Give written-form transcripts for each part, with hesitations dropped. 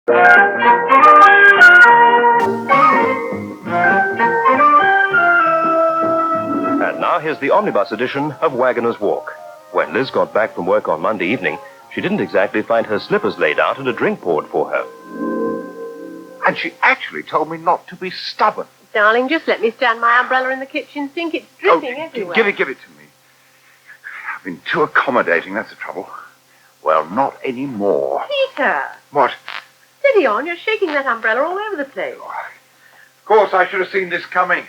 And now here's the omnibus edition of Waggoners Walk. When Liz got back from work on Monday evening, she didn't exactly find her slippers laid out and a drink poured for her. And she actually told me not to be stubborn. Darling, just let me stand my umbrella in the kitchen sink. It's dripping everywhere. Give it to me. I've been too accommodating, that's the trouble. Well, not anymore. Peter! What? Steady on, you're shaking that umbrella all over the place. Of course, I should have seen this coming.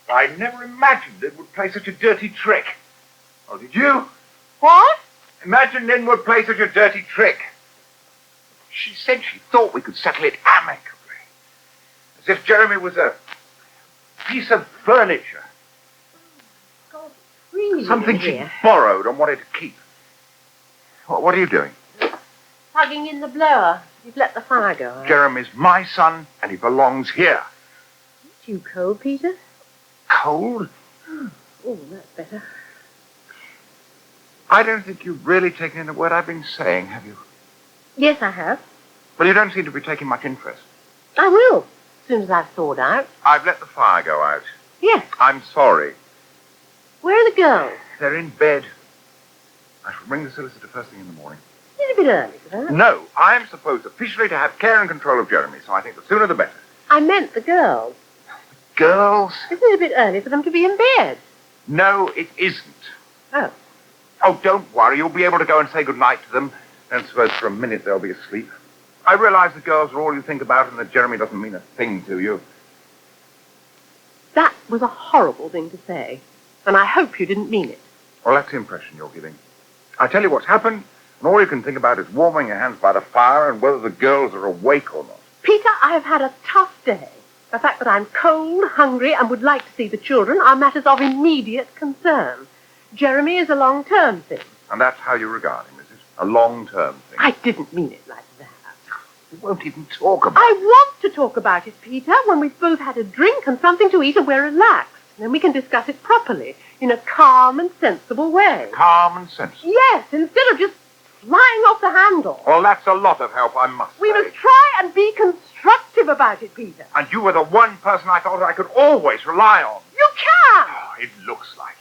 I never imagined it would play such a dirty trick. Oh, did you? What? Imagine Lynn would play such a dirty trick. She said she thought we could settle it amicably. As if Jeremy was a piece of furniture. God, really? Something she borrowed and wanted to keep. What are you doing? Plugging in the blower. You've let the fire go out. Jeremy's my son, and he belongs here. Aren't you cold, Peter? Cold? Oh, that's better. I don't think you've really taken in the word I've been saying, have you? Yes, I have. Well, you don't seem to be taking much interest. I will, as soon as I've thawed out. I've let the fire go out. Yes. I'm sorry. Where are the girls? They're in bed. I shall ring the solicitor first thing in the morning. It's a bit early for that. No, I am supposed officially to have care and control of Jeremy, so I think the sooner the better. I meant the girls. Girls? Isn't it a bit early for them to be in bed? No, it isn't. Oh. Oh, don't worry. You'll be able to go and say goodnight to them. Don't suppose for a minute they'll be asleep. I realize the girls are all you think about and that Jeremy doesn't mean a thing to you. That was a horrible thing to say. And I hope you didn't mean it. Well, that's the impression you're giving. I tell you what's happened, and all you can think about is warming your hands by the fire and whether the girls are awake or not. Peter, I have had a tough day. The fact that I'm cold, hungry, and would like to see the children are matters of immediate concern. Jeremy is a long-term thing. And that's how you regard him, is it? A long-term thing. I didn't mean it like that. You won't even talk about it. I want to talk about it, Peter, when we've both had a drink and something to eat and we're relaxed. Then we can discuss it properly, in a calm and sensible way. Calm and sensible? Yes, instead of just flying off the handle. Well, that's a lot of help, I must We say. must try and be constructive about it, Peter. And you were the one person I thought I could always rely on. You can! Oh, it looks like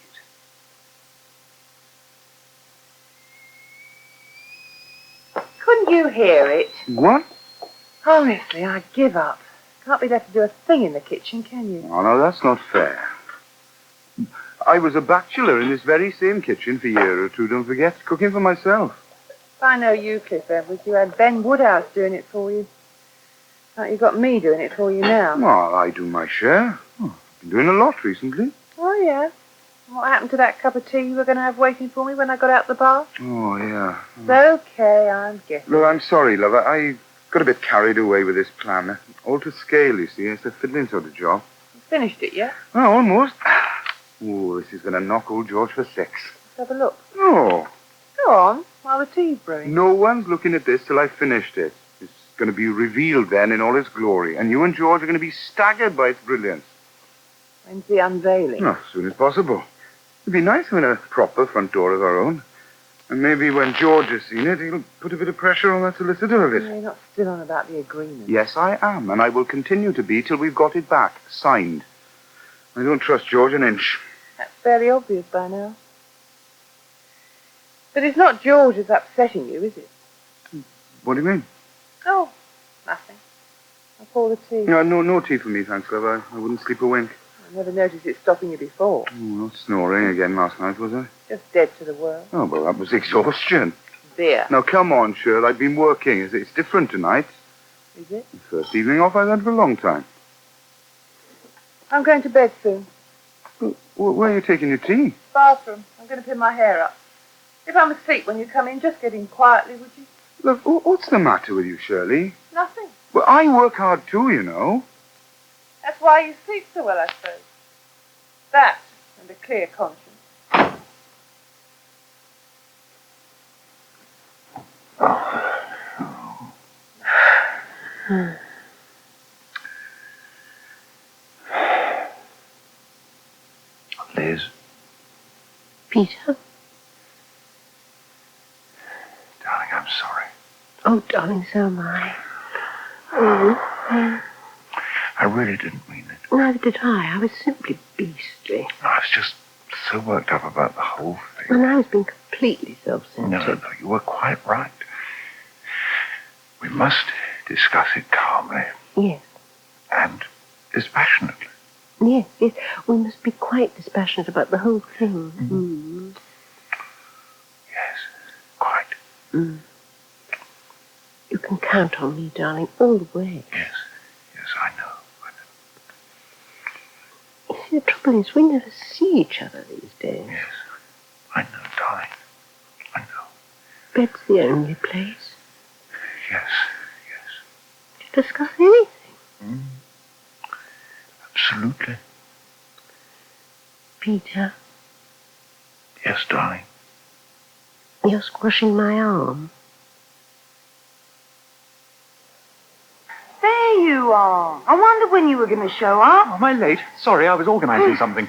it. Couldn't you hear it? What? Honestly, I give up. Can't be left to do a thing in the kitchen, can you? Oh, no, that's not fair. I was a bachelor in this very same kitchen for a year or two, don't forget, cooking for myself. If I know you, Cliff Edwards, you had Ben Woodhouse doing it for you. Like you got me doing it for you now. Well, I do my share. Oh, I've been doing a lot recently. Oh, yeah. What happened to that cup of tea you were going to have waiting for me when I got out the bar? Oh, yeah. It's okay, I'm guessing. Look, I'm sorry, love. I got a bit carried away with this plan. All to scale, you see. It's a fiddling sort of job. You finished it yet? Oh, almost. Oh, this is going to knock old George for 6. Let's have a look. Oh. Go on, while the tea's brewing. No one's looking at this till I've finished it. It's going to be revealed then in all its glory, and you and George are going to be staggered by its brilliance. When's the unveiling? Oh, as soon as possible. It'd be nice having a proper front door of our own. And maybe when George has seen it, he'll put a bit of pressure on that solicitor of it. You're not still on about the agreement. Yes, I am, and I will continue to be till we've got it back, signed. I don't trust George an inch. That's fairly obvious by now. But it's not George that's upsetting you, is it? What do you mean? Oh, nothing. I'll pour the tea. No tea for me, thanks, love. I wouldn't sleep a wink. I never noticed it stopping you before. Oh, not snoring again last night, was I? Just dead to the world. Oh, well, that was exhaustion. Beer. Now, come on, Shirl. I've been working. It's different tonight. Is it? The first evening off I've had for a long time. I'm going to bed soon. Where are you taking your tea? Bathroom. I'm going to pin my hair up. If I'm asleep when you come in, just get in quietly, would you? Look, what's the matter with you, Shirley? Nothing. Well, I work hard too, you know. That's why you sleep so well, I suppose. That and a clear conscience. Liz. Peter? Darling, I'm sorry. Oh, darling, so am I. Mm. I really didn't mean it. Neither did I. I was simply beastly. I was just so worked up about the whole thing. And I was being completely self-centered. No, you were quite right. We must discuss it calmly. Yes. And dispassionately. Yes, yes. We must be quite dispassionate about the whole thing. Mm. Yes, quite. Mm. You can count on me, darling, all the way. Yes, I know. You see, the trouble is we never see each other these days. Yes, I know, darling. I know. Bed's the only place. Yes. To discuss anything. Mm. Absolutely. Peter. Yes, darling. You're squashing my arm. There you are. I wondered when you were going to show up. Am I late? Sorry, I was organising something.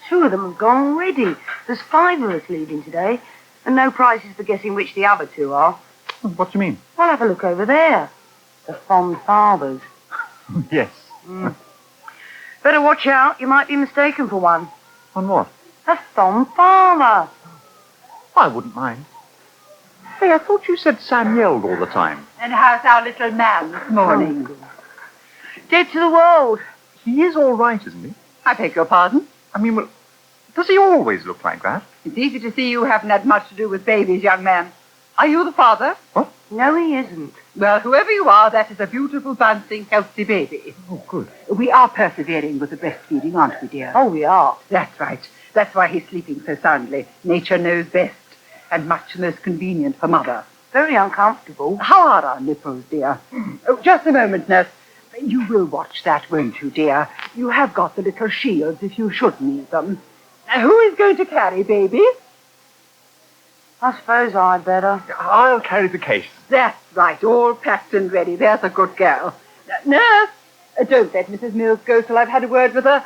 2 of them have gone already. There's 5 of us leaving today, and no prizes for guessing which the other 2 are. What do you mean? Well, have a look over there. The fond fathers. Yes. Better watch out. You might be mistaken for one. On what? A fond father. I wouldn't mind. Hey, I thought you said Sam yelled all the time. And how's our little man this morning? Dead to the world. He is all right, isn't he? I beg your pardon? I mean, well, does he always look like that? It's easy to see you haven't had much to do with babies, young man. Are you the father? What? No, he isn't. Well, whoever you are, that is a beautiful, bouncing, healthy baby. Oh, good. We are persevering with the breastfeeding, aren't we, dear? Oh, we are. That's right. That's why he's sleeping so soundly. Nature knows best, and much most convenient for mother. Very uncomfortable. How are our nipples, dear? Oh, just a moment, nurse. You will watch that, won't you, dear? You have got the little shields if you should need them. Who is going to carry baby? I suppose I'd better. I'll carry the case. That's right, all packed and ready. There's a good girl. Nurse, don't let Mrs. Mills go till I've had a word with her.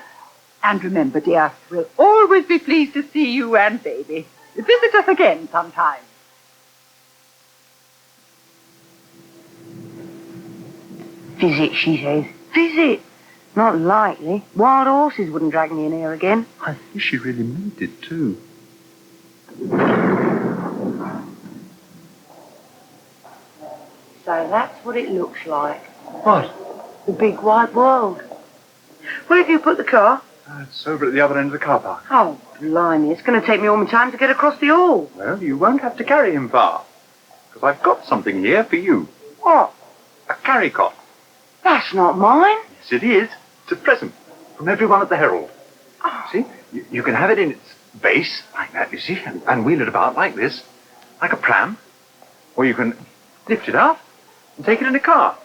And remember, dear, we'll always be pleased to see you and baby. Visit us again sometime. Visit, she says. Visit. Not likely. Wild horses wouldn't drag me in here again. I think she really meant it, too. So that's what it looks like. What? The big wide world. Where have you put the car? It's over at the other end of the car park. Oh, blimey. It's going to take me all my time to get across the hall. Well, you won't have to carry him far. Because I've got something here for you. What? A carry cot. That's not mine. Yes, it is. It's a present from everyone at the Herald. Oh. See? You can have it in its base, like that, you see, and wheel it about like this, like a pram. Or you can lift it up and take it in a car.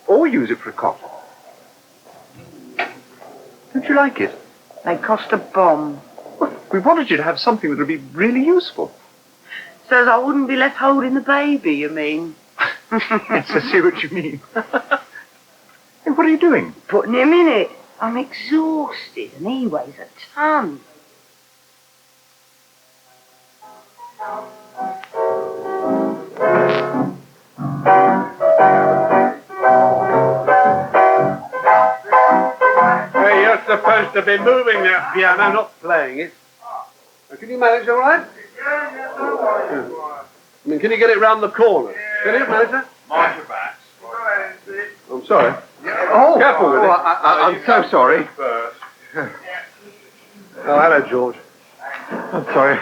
Or use it for a cot. Don't you like it? They cost a bomb. Well, we wanted you to have something that would be really useful. So as I wouldn't be left holding the baby, you mean? Yes, I see what you mean. Hey, what are you doing? Putting him in it. I'm exhausted and he weighs a ton. Hey, you're supposed to be moving that piano, not playing it. Can you manage all right? I mean, can you get it round the corner? Can you manage that? Mind your backs. I'm sorry. Oh, Careful with it. I'm so sorry. Oh, hello, George. I'm sorry.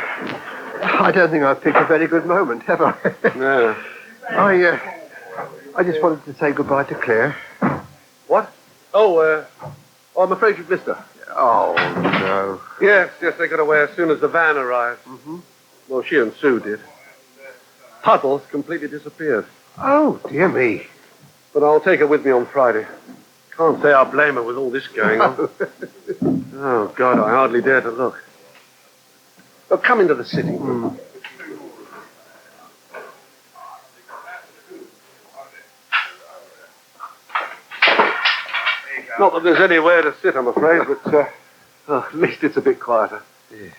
I don't think I've picked a very good moment, have I? No. I just wanted to say goodbye to Claire. What? Oh, I'm afraid you've missed her. Oh, no. Yes, they got away as soon as the van arrived. Mm-hmm. Well, she and Sue did. Puddles completely disappeared. Oh, dear me. But I'll take her with me on Friday. Can't say I blame her with all this going on. Oh, God, I hardly dare to look. Oh, come into the city. Mm. Not that there's anywhere to sit, I'm afraid, but at least it's a bit quieter. Yeah.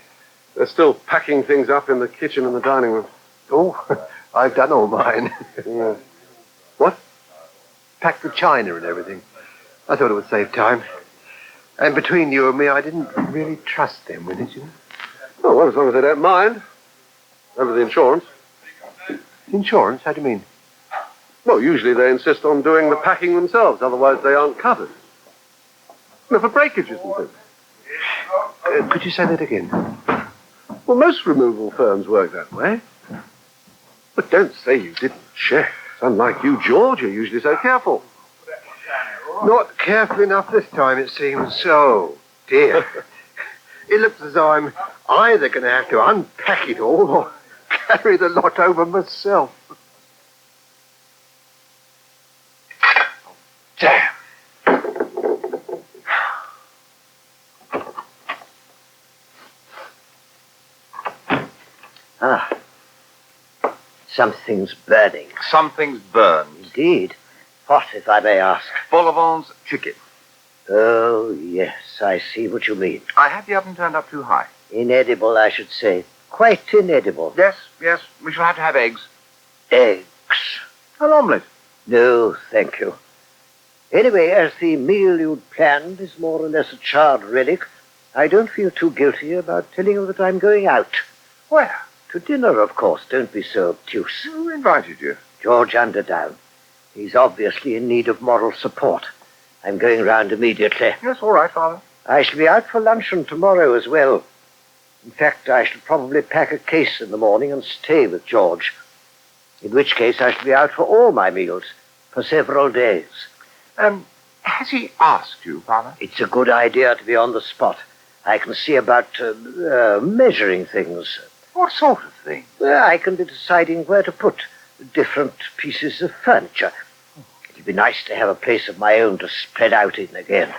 They're still packing things up in the kitchen and the dining room. Oh, I've done all mine. Yeah. What? packed the china and everything. I thought it would save time. And between you and me, I didn't really trust them with it, you know. Oh, well, as long as they don't mind. Over the insurance. Insurance? How do you mean? Well, usually they insist on doing the packing themselves, otherwise they aren't covered. You know, for breakages and things. Could you say that again? Well, most removal firms work that way. But don't say you didn't check. Unlike you, George, you're usually so careful. Not careful enough this time, it seems. Oh, dear. It looks as though I'm either going to have to unpack it all or carry the lot over myself. Damn. Ah. Something's burning. Something's burned. Indeed. What, if I may ask? Bolivant's chicken. Oh, yes, I see what you mean. I had the oven turned up too high. Inedible, I should say. Quite inedible. Yes, yes, we shall have to have eggs. Eggs? An omelette. No, thank you. Anyway, as the meal you'd planned is more or less a charred relic, I don't feel too guilty about telling you that I'm going out. Where? To dinner, of course. Don't be so obtuse. Who invited you? George Underdown. He's obviously in need of moral support. I'm going round immediately. Yes, all right, Father. I shall be out for luncheon tomorrow as well. In fact, I shall probably pack a case in the morning and stay with George. In which case I shall be out for all my meals for several days. Has he asked you, Father? It's a good idea to be on the spot. I can see about measuring things. What sort of thing? I can be deciding where to put different pieces of furniture. It'd be nice to have a place of my own to spread out in again.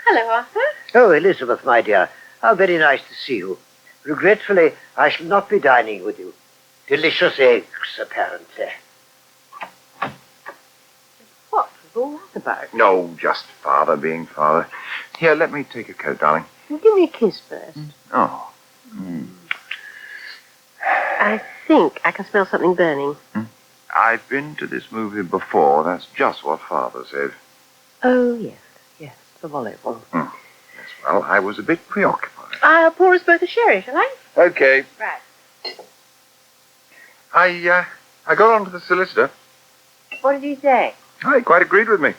Hello, Arthur. Oh, Elizabeth, my dear, how very nice to see you. Regretfully, I shall not be dining with you. Delicious eggs, apparently. What was all that about? No, just Father being Father. Here, let me take your coat, darling. Well, give me a kiss first. Oh. I think I can smell something burning. I've been to this movie before. That's just what Father said. Oh, yes, the volleyball. Yes, well, I was a bit preoccupied. I'll pour us both a sherry, shall I? Okay. Right. I got on to the solicitor. What did he say? He quite agreed with me.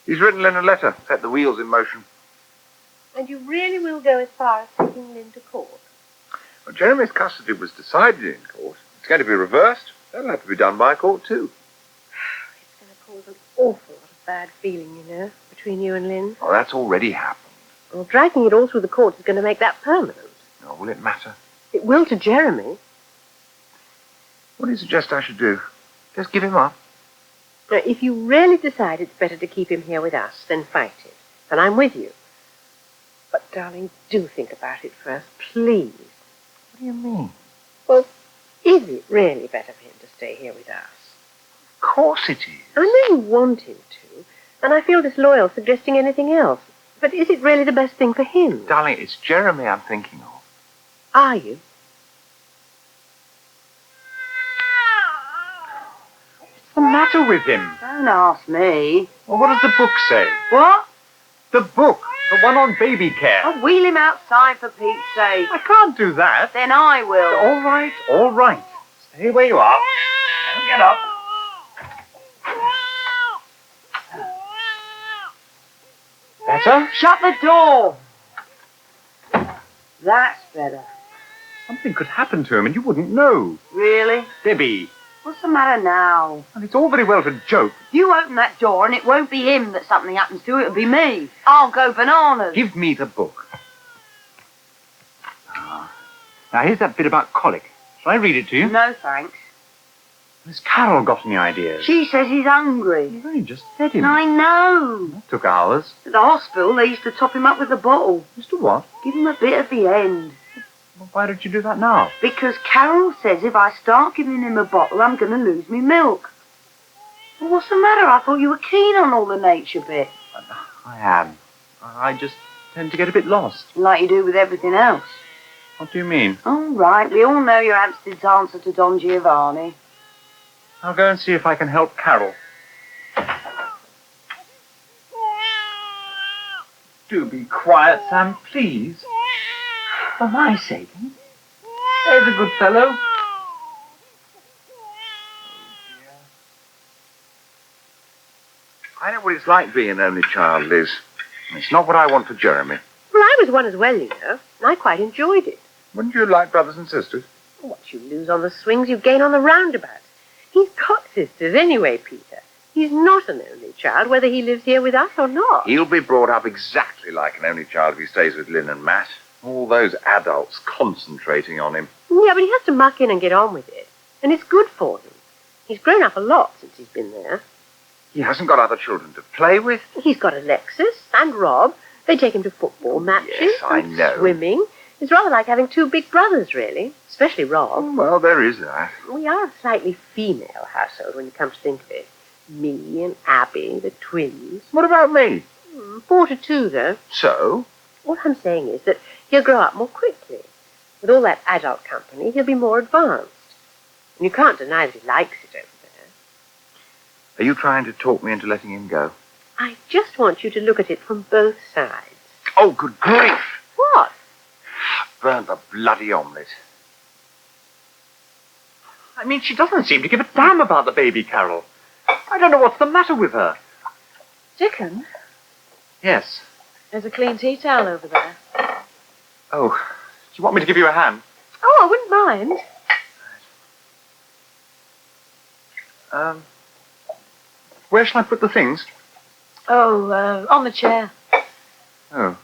He's written Lynn a letter, set the wheels in motion. And you really will go as far as taking Lynn to court? Well, Jeremy's custody was decided in court. It's going to be reversed. That'll have to be done by court, too. It's going to cause an awful lot of bad feeling, you know, between you and Lynn. Oh, that's already happened. Well, dragging it all through the courts is going to make that permanent. Oh, will it matter? It will to Jeremy. What do you suggest I should do? Just give him up? Now, if you really decide it's better to keep him here with us, then fight it. And I'm with you. But, darling, do think about it first, please. What do you mean? Well, is it really better for him to stay here with us? Of course it is. I know you want him to, and I feel disloyal suggesting anything else. But is it really the best thing for him? Darling, it's Jeremy I'm thinking of. Are you? What's the matter with him? Don't ask me. Well, what does the book say? What? The book. The one on baby care. I'll wheel him outside for Pete's sake. I can't do that. Then I will. All right, all right. Stay where you are. Don't get up. Better? Shut the door. That's better. Something could happen to him and you wouldn't know. Really? Debbie. What's the matter now? And it's all very well to joke. You open that door and it won't be him that something happens to, it'll be me. I'll go bananas. Give me the book. Now, here's that bit about colic. Shall I read it to you? No, thanks. Has Carol got any ideas? She says he's hungry. You've only just fed him. I know. That took hours. At the hospital, they used to top him up with a bottle. Mr. What? Give him a bit at the end. Well, why don't you do that now? Because Carol says if I start giving him a bottle, I'm going to lose me milk. Well, what's the matter? I thought you were keen on all the nature bit. I am. I just tend to get a bit lost. Like you do with everything else. What do you mean? All right, we all know you're Hampstead's answer to Don Giovanni. I'll go and see if I can help Carol. Do be quiet, Sam, please. For my sake. There's a good fellow. I know what it's like being an only child, Liz. It's not what I want for Jeremy. Well, I was one as well, you know, and I quite enjoyed it. Wouldn't you like brothers and sisters? What you lose on the swings, you gain on the roundabout. He's got sisters anyway, Peter. He's not an only child, whether he lives here with us or not. He'll be brought up exactly like an only child if he stays with Lynn and Matt. All those adults concentrating on him. Yeah, but he has to muck in and get on with it. And it's good for him. He's grown up a lot since he's been there. He hasn't got other children to play with. He's got Alexis and Rob. They take him to football matches. Yes, I and know. Swimming. It's rather like having two big brothers, really. Especially Rob. Well, there is that. We are a slightly female household when you come to think of it. Me and Abby, the twins. What about me? 4-2, though. So? What I'm saying is that he'll grow up more quickly. With all that adult company, he'll be more advanced. And you can't deny that he likes it over there. Are you trying to talk me into letting him go? I just want you to look at it from both sides. Oh, good grief! What? Burnt the bloody omelette. I mean, she doesn't seem to give a damn about the baby, Carol. I don't know what's the matter with her. Dickon, Yes. there's a clean tea towel over there. Oh, do you want me to give you a hand? Oh, I wouldn't mind. Where shall I put the things? Oh, on the chair. Oh.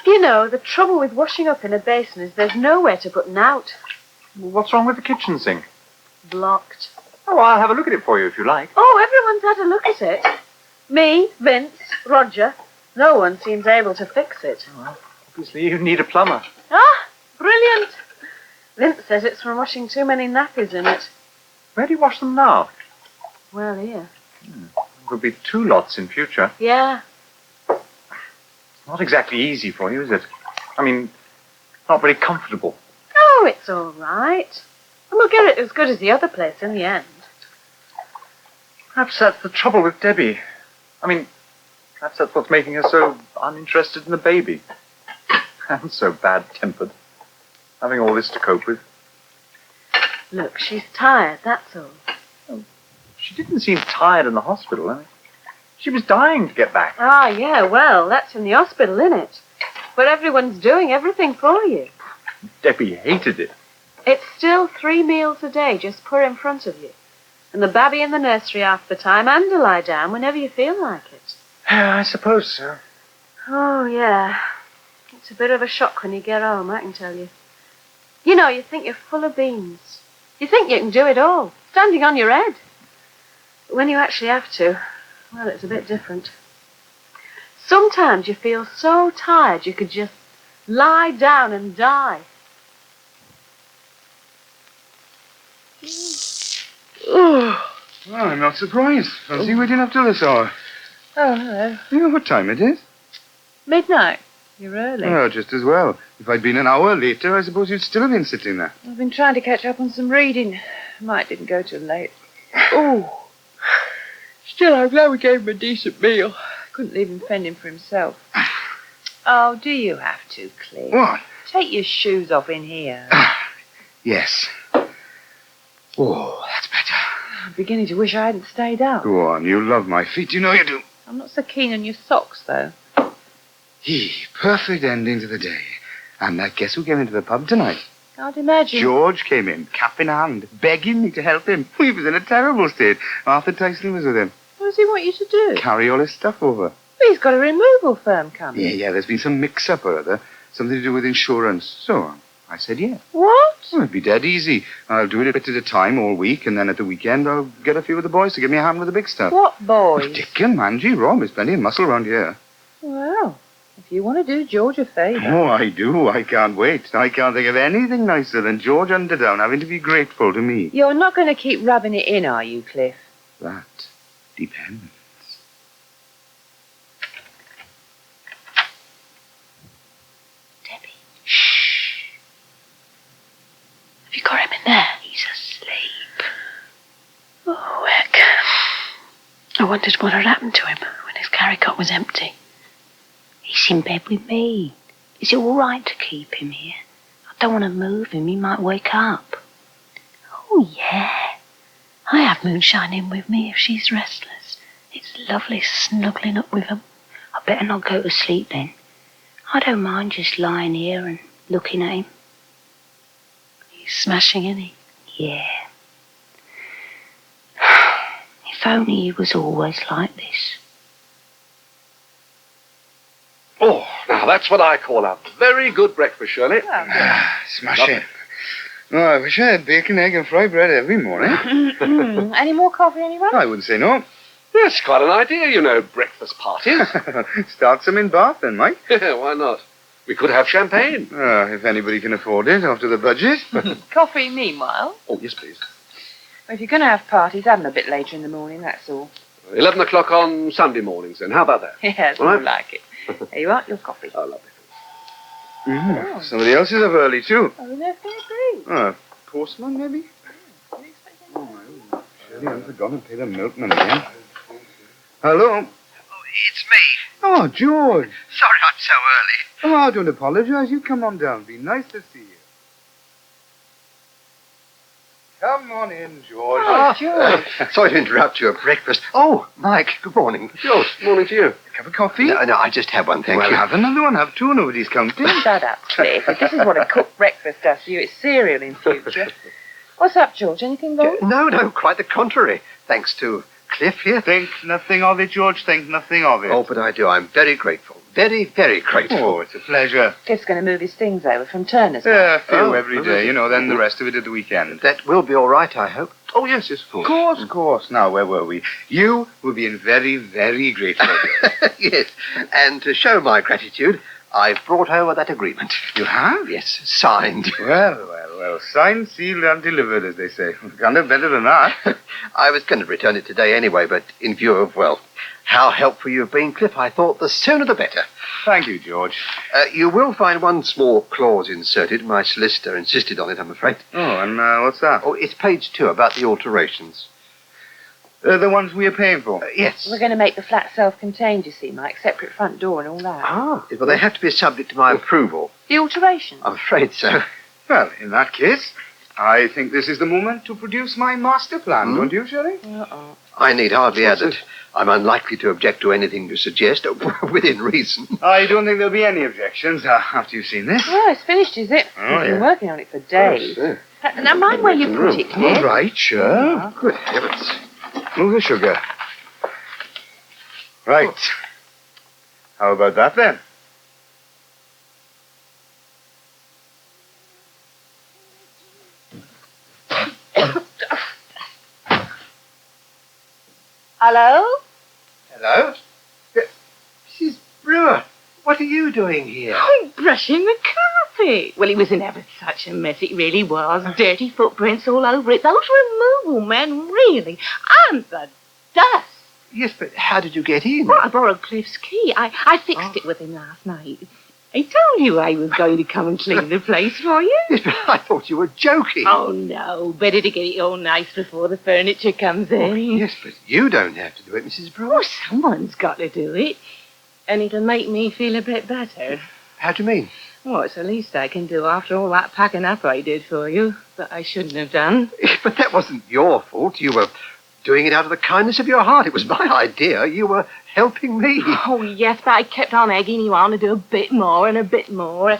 You know, the trouble with washing up in a basin is there's nowhere to put an out. What's wrong with the kitchen sink? Blocked. Oh, I'll have a look at it for you if you like. Oh, everyone's had a look at it. Me, Vince, Roger. No one seems able to fix it. Well, obviously you need a plumber. Ah, brilliant. Vince says it's from washing too many nappies in it. Where do you wash them now? Well, here. Could be 2 lots in future. Yeah. Not exactly easy for you, is it? I mean, not very comfortable. Oh, it's all right. And we'll get it as good as the other place in the end. Perhaps that's the trouble with Debbie. I mean, perhaps that's what's making her so uninterested in the baby. And so bad-tempered. Having all this to cope with. Look, she's tired, that's all. She didn't seem tired in the hospital. I mean, she was dying to get back. Ah, yeah, well, that's in the hospital, innit? Where everyone's doing everything for you. Debbie hated it. It's still 3 meals a day just put in front of you. And the babby in the nursery half the time, and to lie down whenever you feel like it. Yeah, I suppose so. Oh, yeah. It's a bit of a shock when you get home, I can tell you. You know, you think you're full of beans. You think you can do it all, standing on your head. But when you actually have to, well, it's a bit different. Sometimes you feel so tired you could just lie down and die. Oh, well, I'm not surprised. Fancy waiting up till this hour. Oh, hello. You know what time it is? Midnight. You're early. Oh, just as well. If I'd been an hour later, I suppose you'd still have been sitting there. I've been trying to catch up on some reading. Mike didn't go till late. Oh. Still, I'm glad we gave him a decent meal. Couldn't leave him fending for himself. Oh, do you have to, Cliff? What? Take your shoes off in here. Yes. Oh, that's better. I'm beginning to wish I hadn't stayed out. Go on, you love my feet, you know you do. I'm not so keen on your socks, though. Perfect ending to the day. And guess who came into the pub tonight? Can't imagine. George came in, cap in hand, begging me to help him. He was in a terrible state. Arthur Tyson was with him. What does he want you to do? Carry all his stuff over. He's got a removal firm coming. Yeah, there's been some mix-up or other. Something to do with insurance. So I said yes. What? Well, it'd be dead easy. I'll do it a bit at a time all week, and then at the weekend I'll get a few of the boys to give me a hand with the big stuff. What boys? Dickon, Mangy, Rob. There's plenty of muscle round here. Well, if you want to do George a favour. Oh, I do. I can't wait. I can't think of anything nicer than George Underdown having to be grateful to me. You're not going to keep rubbing it in, are you, Cliff? That depends. Debbie. Shh. Have you got him in there? He's asleep. Oh, heck. wondered what had happened to him when his carry cot was empty. He's in bed with me. Is it all right to keep him here? I don't want to move him. He might wake up. Oh, yeah. I have Moonshine in with me if she's restless. It's lovely snuggling up with him. I better not go to sleep then. I don't mind just lying here and looking at him. He's smashing, isn't he? Yeah. If only he was always like this. Oh, now that's what I call a very good breakfast, Shirley. Smashing. Oh, I wish I had bacon, egg, and fried bread every morning. Any more coffee, anyone? I wouldn't say no. Yes, quite an idea, you know, breakfast parties. Start some in Bath then, Mike. Yeah, why not? We could have champagne. If anybody can afford it after the budget. Coffee, meanwhile? Oh, yes, please. Well, if you're going to have parties, have them a bit later in the morning, that's all. 11 o'clock on Sunday mornings, then. How about that? Yes, All I right. like it. There you are, your coffee. Oh, lovely. Somebody else is up early, too. Oh, no, feel free. Postman, maybe? Oh, Shirley, I've forgotten to pay the milkman again. Hello? Oh, it's me. Oh, George. Sorry I'm so early. Oh, don't apologize. You come on down. Be nice to see you. Come on in, George. Oh, George. Sorry to interrupt you at breakfast. Oh, Mike, good morning. George, morning to you. Cup of coffee? No, I just have one, thank well, you. have another one. Have two. Nobody's counting. Shut up, Cliff. If this is what a cooked breakfast does to you, it's cereal in future. What's up, George? Anything wrong? No, quite the contrary. Thanks to Cliff here. Think nothing of it, George. Think nothing of it. Oh, but I do. I'm very grateful. Very, very grateful. Oh, it's a pleasure. Cliff's going to move his things over from Turner's. Yeah, a few every really? day, you know, then the rest of it at the weekend. That will be all right, I hope. Oh, yes, of course. Of course. Now, where were we? You were being very, very grateful. Yes, and to show my gratitude, I've brought over that agreement. You have? Yes, signed. Well. Signed, sealed, and delivered, as they say. Can't have better than that. I was going to return it today anyway, but in view of, well, how helpful you've been, Cliff, I thought the sooner the better. Thank you, George. You will find one small clause inserted. My solicitor insisted on it, I'm afraid. Oh, and what's that? Oh, it's page 2 about the alterations. The ones we are paying for? Yes. We're going to make the flat self-contained, you see, Mike. Separate front door and all that. Ah. Well, they have to be subject to my approval. The alterations? I'm afraid so. Well, in that case, I think this is the moment to produce my master plan, don't you, Shirley? I need hardly add that I'm unlikely to object to anything you suggest, within reason. I don't think there'll be any objections after you've seen this. Oh, it's finished, is it? Oh, We've been working on it for days. Yes, Now, mind where you put it, dear. All right, sure. Good heavens. Move the sugar. Right. How about that, then? Hello? Hello? Mrs. Brewer, what are you doing here? I'm brushing the carpet. Well, it was never such a mess. It really was. Dirty footprints all over it. Those removal men, really. And the dust. Yes, but how did you get in? Well, I borrowed Cliff's key. I fixed it with him last night. I told you I was going to come and clean the place for you. Yes, but I thought you were joking. Oh, no. Better to get it all nice before the furniture comes in. Oh, yes, but you don't have to do it, Mrs. Brewer. Oh, someone's got to do it. And it'll make me feel a bit better. How do you mean? Well, it's the least I can do after all that packing up I did for you that I shouldn't have done. But that wasn't your fault. You were doing it out of the kindness of your heart. It was my idea. You were helping me. Oh, yes, but I kept on egging you on to do a bit more and a bit more.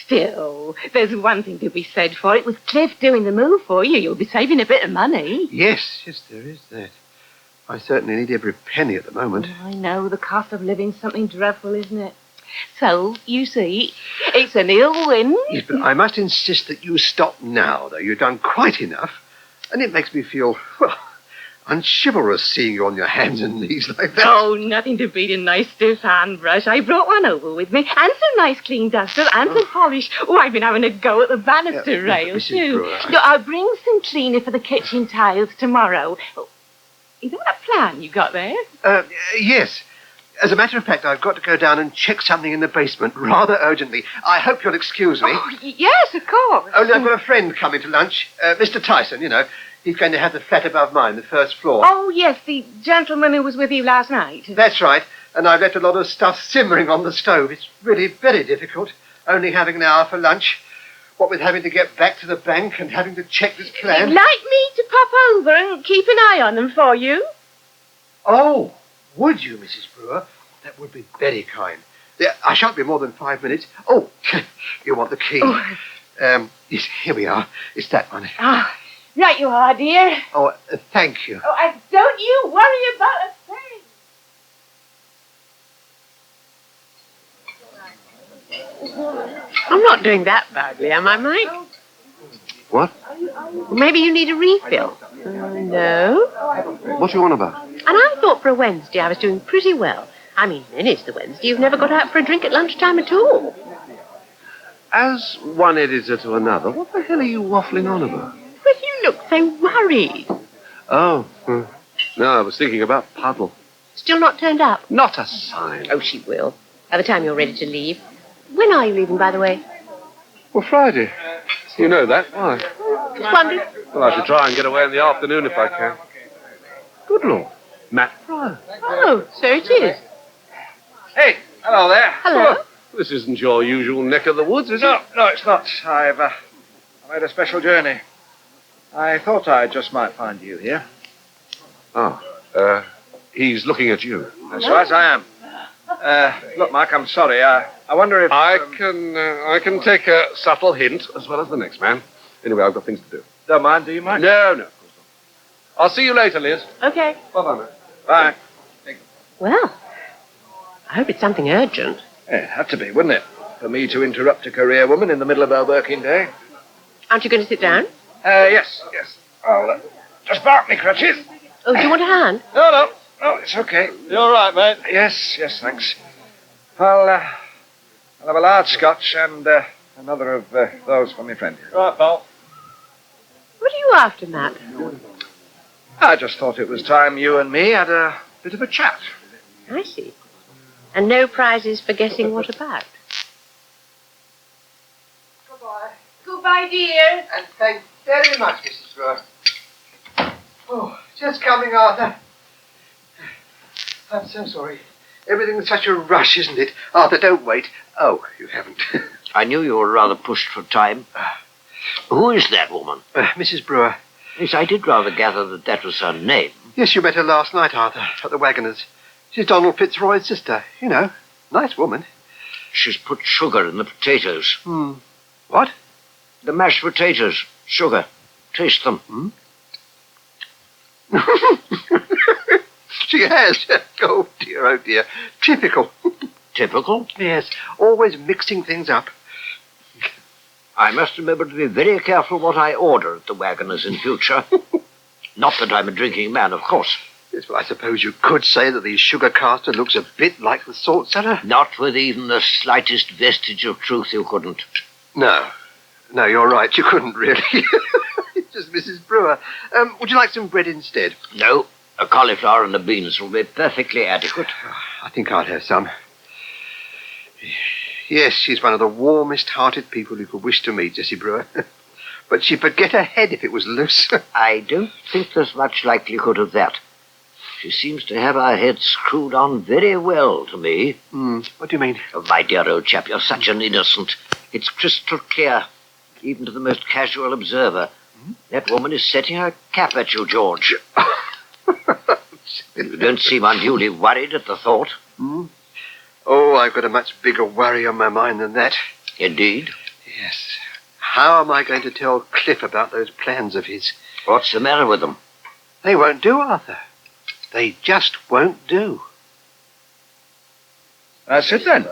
Still, there's one thing to be said for it. With Cliff doing the move for you, you'll be saving a bit of money. Yes, there is that. I certainly need every penny at the moment. I know, the cost of living's something dreadful, isn't it? So, you see, it's an ill win. Yes, but I must insist that you stop now, though. You've done quite enough. And it makes me feel, well, unchivalrous seeing you on your hands and knees like that. Oh, nothing to beat a nice stiff hand brush. I brought one over with me, and some nice clean dusters, and some polish. Oh, I've been having a go at the banister rails, Mrs. too. Brewer, No, I'll bring some cleaner for the kitchen tiles tomorrow. Oh, is that a plan you got there? Yes. As a matter of fact, I've got to go down and check something in the basement rather urgently. I hope you'll excuse me. Oh, yes, of course. Only I've got a friend coming to lunch, Mr. Tyson, you know. He's going to have the flat above mine, the first floor. Oh, yes, the gentleman who was with you last night. That's right. And I've left a lot of stuff simmering on the stove. It's really very difficult, only having an hour for lunch. What with having to get back to the bank and having to check this plan. You'd like me to pop over and keep an eye on them for you? Oh, would you, Mrs. Brewer? That would be very kind. I shan't be more than 5 minutes. Oh, you want the key? Oh. Yes, here we are. It's that one. Ah, right you are, dear. Oh, thank you. Oh, don't you worry about a thing. I'm not doing that badly, am I, Mike? What? Maybe you need a refill. No. What do you want about? And I thought for a Wednesday I was doing pretty well. I mean, then it's the Wednesday. You've never got out for a drink at lunchtime at all. As one editor to another, what the hell are you waffling on about? But you look so worried. Oh, no, I was thinking about Puddle. Still not turned up? Not a sign. Oh, she will. By the time you're ready to leave. When are you leaving, by the way? Well, Friday. You know that. Why? Just wondered. Well, I should try and get away in the afternoon if I can. Good Lord. Matt Fryer. Oh, so it is. Hey, hello there. Hello. Oh, this isn't your usual neck of the woods, is it? No, it's not. I've made a special journey. I thought I just might find you here. Oh, he's looking at you. That's right, I am. Look, Mike, I'm sorry. I wonder if... I can take a subtle hint as well as the next man. Anyway, I've got things to do. Don't mind, do you, Mike? No, of course not. I'll see you later, Liz. Okay. Bye-bye, mate. Bye. Well, I hope it's something urgent. It'd have to be, wouldn't it? For me to interrupt a career woman in the middle of her working day. Aren't you going to sit down? Yes. I'll just bark me crutches. Oh, do you want a hand? No, it's okay. You all right, mate? Yes, thanks. I'll have a large scotch and another of those for my friend. Right, pal. What are you after, Matt? I just thought it was time you and me had a bit of a chat. I see. And no prizes for guessing what about. Goodbye, dear. And thanks very much, Mrs. Brewer. Oh, just coming, Arthur. I'm so sorry. Everything's such a rush, isn't it? Arthur, don't wait. Oh, you haven't. I knew you were rather pushed for time. Who is that woman? Mrs. Brewer. Yes, I did rather gather that that was her name. Yes, you met her last night, Arthur, at the Waggoners. She's Donald Fitzroy's sister. You know, nice woman. She's put sugar in the potatoes. What? The mashed potatoes. Sugar. Taste them. She has. Oh, dear. Typical. Typical? Yes, always mixing things up. I must remember to be very careful what I order at the Waggoners in future. Not that I'm a drinking man, of course. Yes, well, I suppose you could say that the sugar caster looks a bit like the salt cellar. Not with even the slightest vestige of truth, you couldn't. No, you're right. You couldn't really. It's just Mrs. Brewer. Would you like some bread instead? No, a cauliflower and the beans will be perfectly adequate. I think I'll have some. Yes, she's one of the warmest-hearted people you could wish to meet, Jessie Brewer. But she'd forget her head if it was loose. I don't think there's much likelihood of that. She seems to have her head screwed on very well to me. What do you mean? Oh, my dear old chap, you're such an innocent. It's crystal clear, even to the most casual observer. That woman is setting her cap at you, George. You don't seem unduly worried at the thought. Oh, I've got a much bigger worry on my mind than that. Indeed? Yes. How am I going to tell Cliff about those plans of his? What's the matter with them? They won't do, Arthur. They just won't do. That's it then.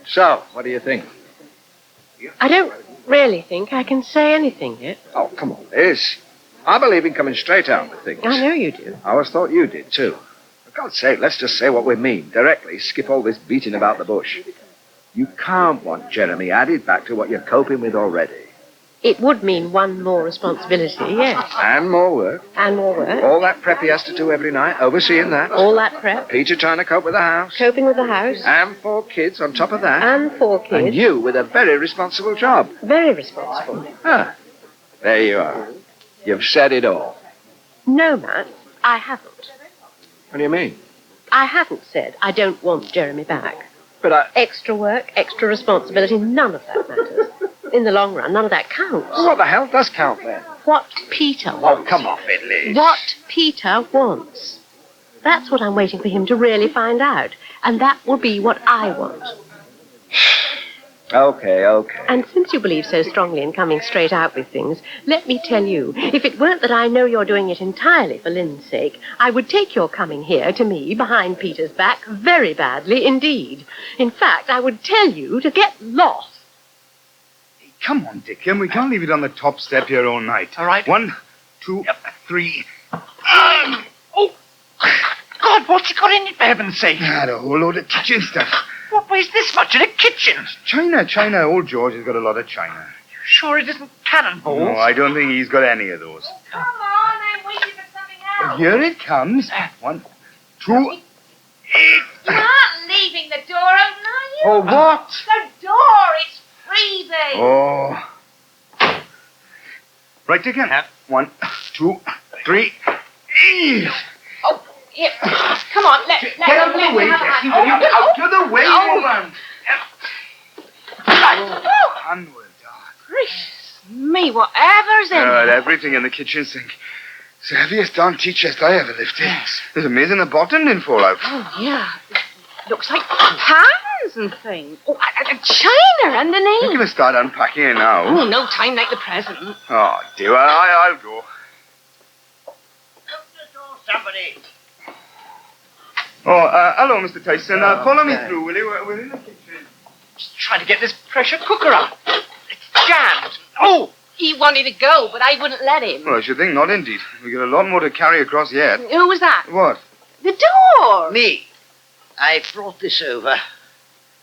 So, what do you think? I don't really think I can say anything yet. Oh, come on, Liz. I believe in coming straight out with things. I know you do. I always thought you did, too. For God's sake, let's just say what we mean directly. Skip all this beating about the bush. You can't want Jeremy added back to what you're coping with already. It would mean one more responsibility, yes. And more work. And more work. All that prep he has to do every night, overseeing that. All that prep. Peter trying to cope with the house. Coping with the house. And 4 kids on top of that. And 4 kids. And you with a very responsible job. Very responsible. Ah, there you are. You've said it all. No, Matt, I haven't. What do you mean? I haven't said I don't want Jeremy back. But I... Extra work, extra responsibility, none of that matters. In the long run, none of that counts. What the hell does count then? What Peter wants. Oh, come off it, Liz. What Peter wants. That's what I'm waiting for him to really find out. And that will be what I want. Okay. And since you believe so strongly in coming straight out with things, let me tell you, if it weren't that I know you're doing it entirely for Lynn's sake, I would take your coming here to me behind Peter's back very badly indeed. In fact, I would tell you to get lost. Come on, Dickon. We can't leave it on the top step here all night. All right. 1, 2, 3. Oh! God, what's he got in it, for heaven's sake? Ah, a whole load of kitchen stuff. What weighs this much in a kitchen? China. Old George has got a lot of china. You sure it isn't cannonballs? No, I don't think he's got any of those. Come on, I'm waiting for something else. Well, here it comes. 1, 2. You aren't leaving the door open, are you? Oh, what? The door, it's freezing. Oh. Right, Dickon. 1, 2, 3. Oh, here. Come on, let Get out of the way, Jessie. Will you get out of the way, woman? Onward, darling. Gracious me, whatever's in God, there? everything in the kitchen sink. It's the heaviest darn tea chest I ever lifted. Yes. It's amazing the bottom didn't fall out. Oh, yeah. Looks like pans and things. Oh, and china underneath. You're going to start unpacking it now. Oh, no time like the present. Oh, dear. I'll go. Open the door, somebody. Oh, hello, Mr. Tyson. Follow me through, will you? We're in the kitchen. Just trying to get this pressure cooker up. It's jammed. Oh! He wanted to go, but I wouldn't let him. Well, I should think not, indeed. We've got a lot more to carry across yet. Who was that? What? The door. Me. I brought this over.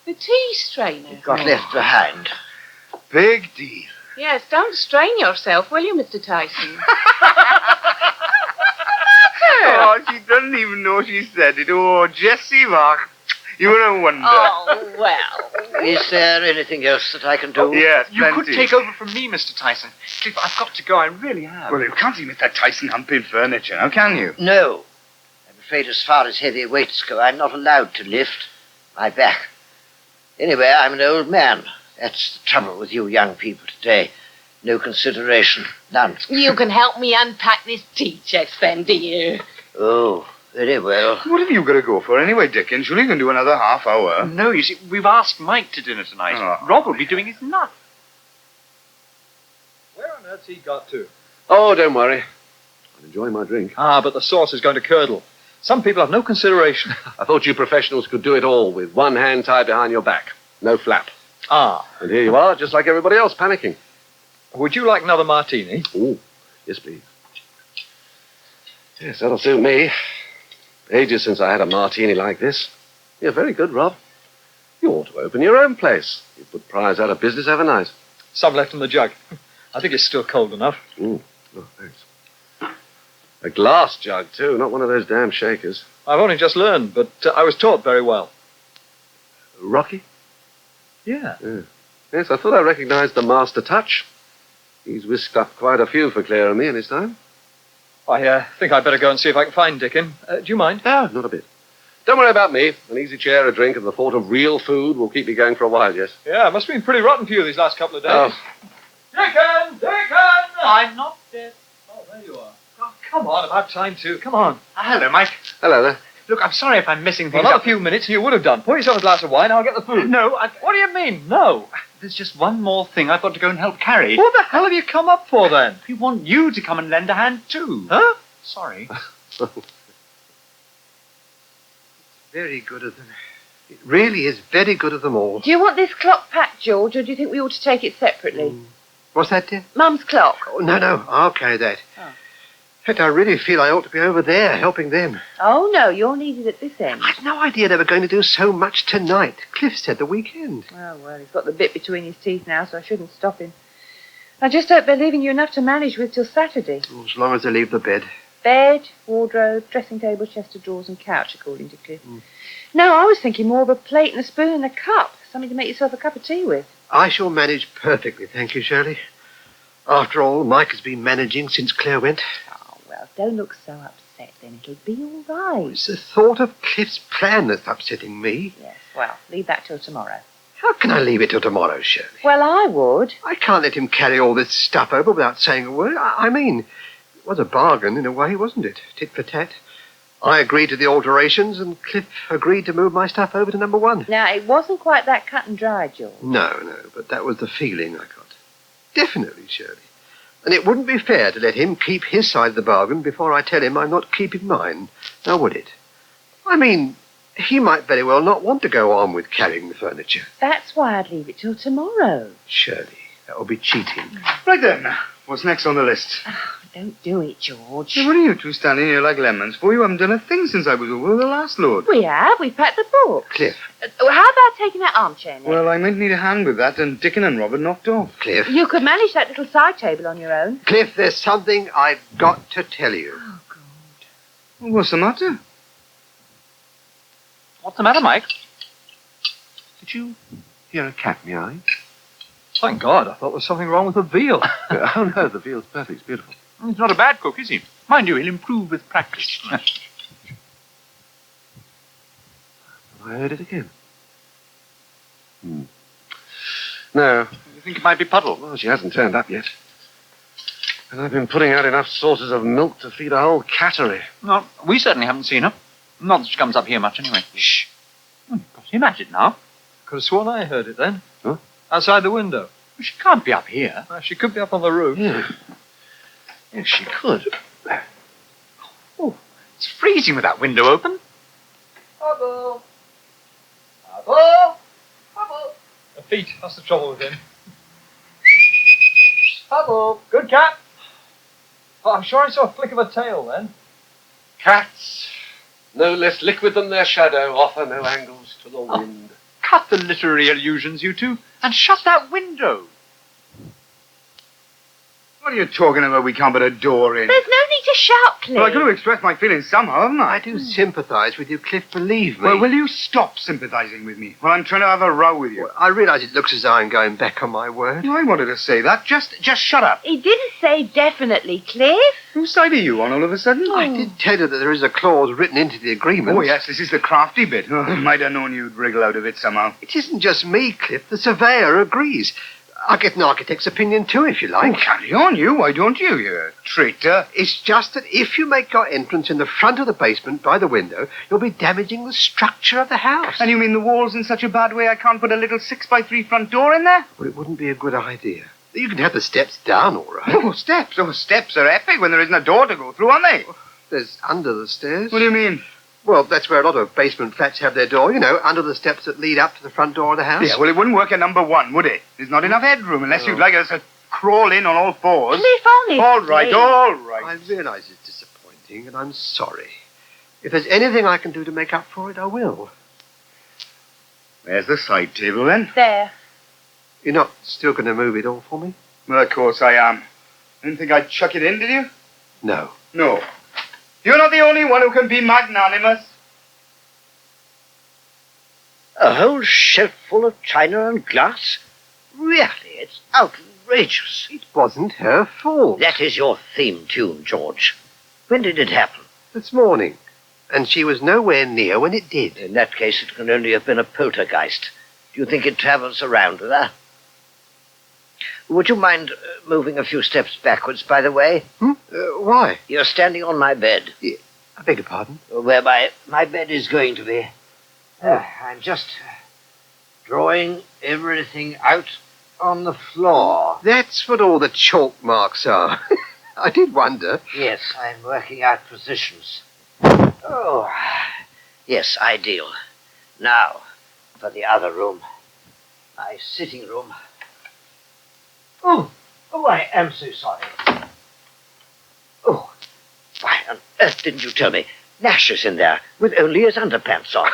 The tea strainer. It got left behind. Big deal. Yes, don't strain yourself, will you, Mr. Tyson? Oh, she doesn't even know she said it. Oh, Jessie Brewer, you're a wonder. Oh, well. Is there anything else that I can do? Yes, You plenty. could take over from me, Mr. Tyson. Cliff, I've got to go. I really have. Well, you can't see Mr. Tyson humping furniture, now can you? No. I'm afraid as far as heavy weights go, I'm not allowed to lift my back. Anyway, I'm an old man. That's the trouble with you young people today. No consideration. None. You can help me unpack this tea chest then, dear. Oh, very well. What have you got to go for anyway, Dickon? Surely you can do another half hour. No, you see, we've asked Mike to dinner tonight. Oh. Rob will be doing his nut. Where on earth's he got to? Oh, don't worry. I'm enjoying my drink. Ah, but the sauce is going to curdle. Some people have no consideration. I thought you professionals could do it all with one hand tied behind your back. No flap. Ah. And here you are, just like everybody else, panicking. Would you like another martini? Oh, yes, please. Yes, that'll suit me. Ages since I had a martini like this. You're very good, Rob. You ought to open your own place. You put Prize out of business overnight. Some left in the jug. I think it's still cold enough. Oh, thanks. A glass jug, too, not one of those damn shakers. I've only just learned, but I was taught very well. Rocky? Yeah. Yes, I thought I recognized the master touch. He's whisked up quite a few for Claire and me in his time. I think I'd better go and see if I can find Dickon. Do you mind? No, not a bit. Don't worry about me. An easy chair, a drink, and the thought of real food will keep me going for a while, yes. Yeah, it must have been pretty rotten for you these last couple of days. Oh. Dickon! Dickon! I'm not dead. Oh, there you are. Oh, come on, about time too. Come on. Hello, Mike. Hello there. Look, I'm sorry if I'm messing Well, things not up. a few minutes, and you would have done. Pour yourself a glass of wine, I'll get the food. No, What do you mean, no? There's just one more thing I've got to go and help carry. What the hell have you come up for, then? We want you to come and lend a hand, too. Huh? Sorry. Very good of them. It really is very good of them all. Do you want this clock packed, George, or do you think we ought to take it separately? What's that, dear? Mum's clock. Oh, no, I'll carry that. Oh. In fact, I really feel I ought to be over there helping them. Oh, no, you're needed at this end. I'd no idea they were going to do so much tonight. Cliff said the weekend. Oh, well, he's got the bit between his teeth now, so I shouldn't stop him. I just hope they're leaving you enough to manage with till Saturday. Oh, as long as they leave the bed. Bed, wardrobe, dressing table, chest of drawers and couch, according to Cliff. No, I was thinking more of a plate and a spoon and a cup. Something to make yourself a cup of tea with. I shall manage perfectly, thank you, Shirley. After all, Mike has been managing since Claire went. Oh, well, don't look so upset then. It'll be all right. It's the thought of Cliff's plan that's upsetting me. Yes, well, leave that till tomorrow. How can I leave it till tomorrow, Shirley? Well, I would. I can't let him carry all this stuff over without saying a word. I mean, it was a bargain in a way, wasn't it? Tit for tat. I agreed to the alterations, and Cliff agreed to move my stuff over to number 1. Now, it wasn't quite that cut and dry, George. No, but that was the feeling I got. Definitely, Shirley. And it wouldn't be fair to let him keep his side of the bargain before I tell him I'm not keeping mine. Now, would it? I mean, he might very well not want to go on with carrying the furniture. That's why I'd leave it till tomorrow. Shirley, that would be cheating. Right then, what's next on the list? Oh, don't do it, George. Hey, what are you two standing here like lemons for? You haven't done a thing since I was over with the last load. We have. We've packed the book. Cliff. How about taking that armchair now? Well, I might need a hand with that, and Dickon and Robert knocked off. Cliff. You could manage that little side table on your own. Cliff, there's something I've got to tell you. Oh, God. Well, what's the matter? What's the matter, Mike? Did you hear a cat meowing? Thank God, I thought there was something wrong with the veal. Oh, no, the veal's perfect. It's beautiful. He's not a bad cook, is he? Mind you, he'll improve with practice. Have I heard it again? No. You think it might be Puddle? Well, she hasn't turned up yet. And I've been putting out enough sources of milk to feed a whole cattery. No, we certainly haven't seen her. Not that she comes up here much, anyway. Shh. You've got him at it now. Could have sworn I heard it then. Huh? Outside the window. She can't be up here. She could be up on the roof. Yeah. Yes, she could. Oh, it's freezing with that window open. Bubble! Bubble! Bubble! The feet, that's the trouble with him. Bubble! Good cat! Oh, I'm sure I saw a flick of a tail then. Cats, no less liquid than their shadow, offer no angles to the wind. Cut the literary allusions, you two, and shut that window. What are you talking about? We can't put a door in. There's no need to shout, Cliff. Well, I got to express my feelings somehow, haven't I? I do sympathise with you, Cliff, believe me. Well, will you stop sympathising with me? Well, I'm trying to have a row with you. Well, I realise it looks as though I'm going back on my word. I wanted to say that. Just shut up. He didn't say definitely, Cliff. Whose side are you on all of a sudden? I did tell you that there is a clause written into the agreement. Oh, yes, this is the crafty bit. Oh, I might have known you'd wriggle out of it somehow. It isn't just me, Cliff. The surveyor agrees. I'll get an architect's opinion too, if you like. Oh, carry on, you. Why don't you, you traitor? It's just that if you make your entrance in the front of the basement by the window, you'll be damaging the structure of the house. And you mean the wall's in such a bad way I can't put a little 6x3 front door in there? Well, it wouldn't be a good idea. You can have the steps down, all right. Oh, steps. Oh, steps are epic when there isn't a door to go through, aren't they? There's under the stairs. What do you mean? Well, that's where a lot of basement flats have their door, you know, under the steps that lead up to the front door of the house. Yeah, well, it wouldn't work at number 1, would it? There's not enough headroom unless you'd like us to crawl in on all fours. Cliff, honestly. All right. I realise it's disappointing, and I'm sorry. If there's anything I can do to make up for it, I will. There's the side table, then. There. You're not still going to move it all for me? Well, of course I am. Didn't think I'd chuck it in, did you? No. No. You're not the only one who can be magnanimous. A whole shelf full of china and glass? Really, it's outrageous. It wasn't her fault. That is your theme tune, George. When did it happen? This morning. And she was nowhere near when it did. In that case, it can only have been a poltergeist. Do you think it travels around with her? Would you mind moving a few steps backwards, by the way? Why? You're standing on my bed. I beg your pardon? Where my bed is going to be. I'm just drawing everything out on the floor. That's what all the chalk marks are. I did wonder. Yes, I'm working out positions. Oh, yes, ideal. Now, for the other room. My sitting room. Oh, I am so sorry. Oh, why on earth didn't you tell me? Nash is in there, with only his underpants on.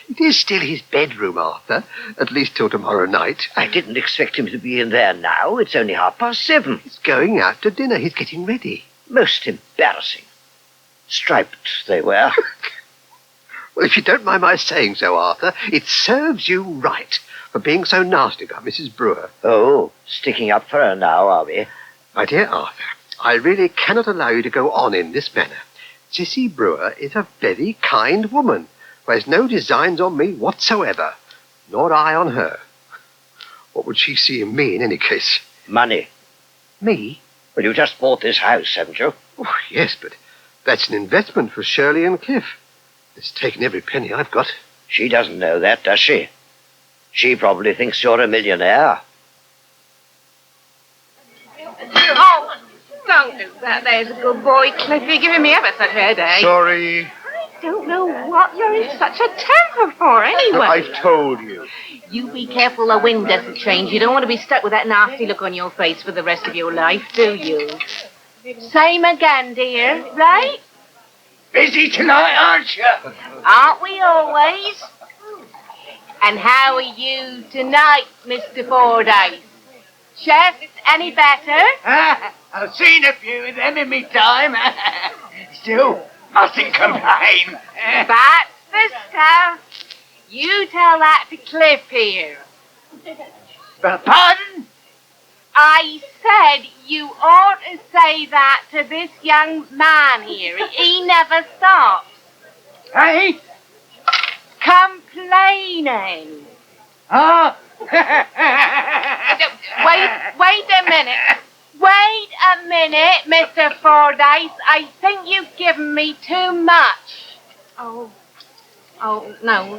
It is still his bedroom, Arthur. At least till tomorrow night. I didn't expect him to be in there now. It's only 7:30. He's going out to dinner. He's getting ready. Most embarrassing. Striped they were. Well, if you don't mind my saying so, Arthur, it serves you right. for being so nasty about Mrs. Brewer. Oh, sticking up for her now, are we? My dear Arthur, I really cannot allow you to go on in this manner. Jessie Brewer is a very kind woman, who has no designs on me whatsoever, nor I on her. What would she see in me in any case? Money. Me? Well, you just bought this house, haven't you? Oh, yes, but that's an investment for Shirley and Cliff. It's taken every penny I've got. She doesn't know that, does she? She probably thinks you're a millionaire. Oh, don't do that. There's a good boy, Cliff. You're giving me ever such a headache. Sorry. I don't know what you're in such a temper for, anyway. I've told you. You be careful the wind doesn't change. You don't want to be stuck with that nasty look on your face for the rest of your life, do you? Same again, dear, right? Busy tonight, aren't you? Aren't we always? And how are you tonight, Mr. Fordyce? Chef, any better? I've seen a few of them in me time. Still, mustn't complain. That's the stuff. You tell that to Cliff here. Pardon? I said you ought to say that to this young man here. He never stops. Hey? Complaining. Ah. Wait a minute. Wait a minute, Mr. Fordyce. I think you've given me too much. Oh, no,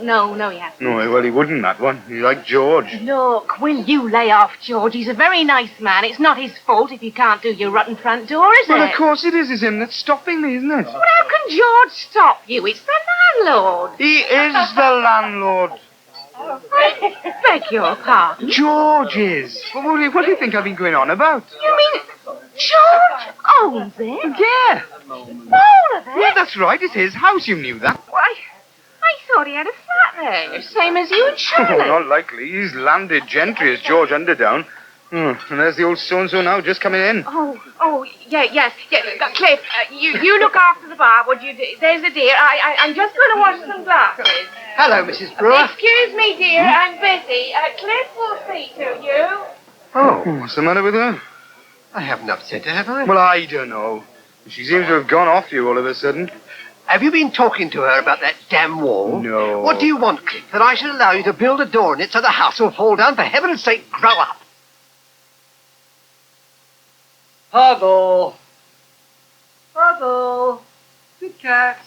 he hasn't. No, well, he wouldn't, that one. He liked George. Look, will you lay off, George? He's a very nice man. It's not his fault if you can't do your rotten front door, is it? Well, of course it is. It's him that's stopping me, isn't it? But how can George stop you? It's the landlord. He is the landlord. I beg your pardon. George is. What do you think I've been going on about? You mean George owns it? Yeah. All of it? Yeah, that's right. It's his house. You knew that. Why, I thought he had a flat there, same as you and Shirley. Not likely. He's landed gentry as George Underdown. And there's the old so-and-so now just coming in. Yes. Cliff, you look after the bar, would you? There's the dear. I'm just going to wash some glasses. Hello, Mrs. Brewer. Excuse me, dear, I'm busy. Cliff will see to you. Oh, what's the matter with her? I haven't upset her, have I? Well, I don't know. She seems to have gone off you all of a sudden. Have you been talking to her about that damn wall? No. What do you want, Cliff? That I should allow you to build a door in it so the house will fall down? For heaven's sake, grow up. Hoggle. Good cat.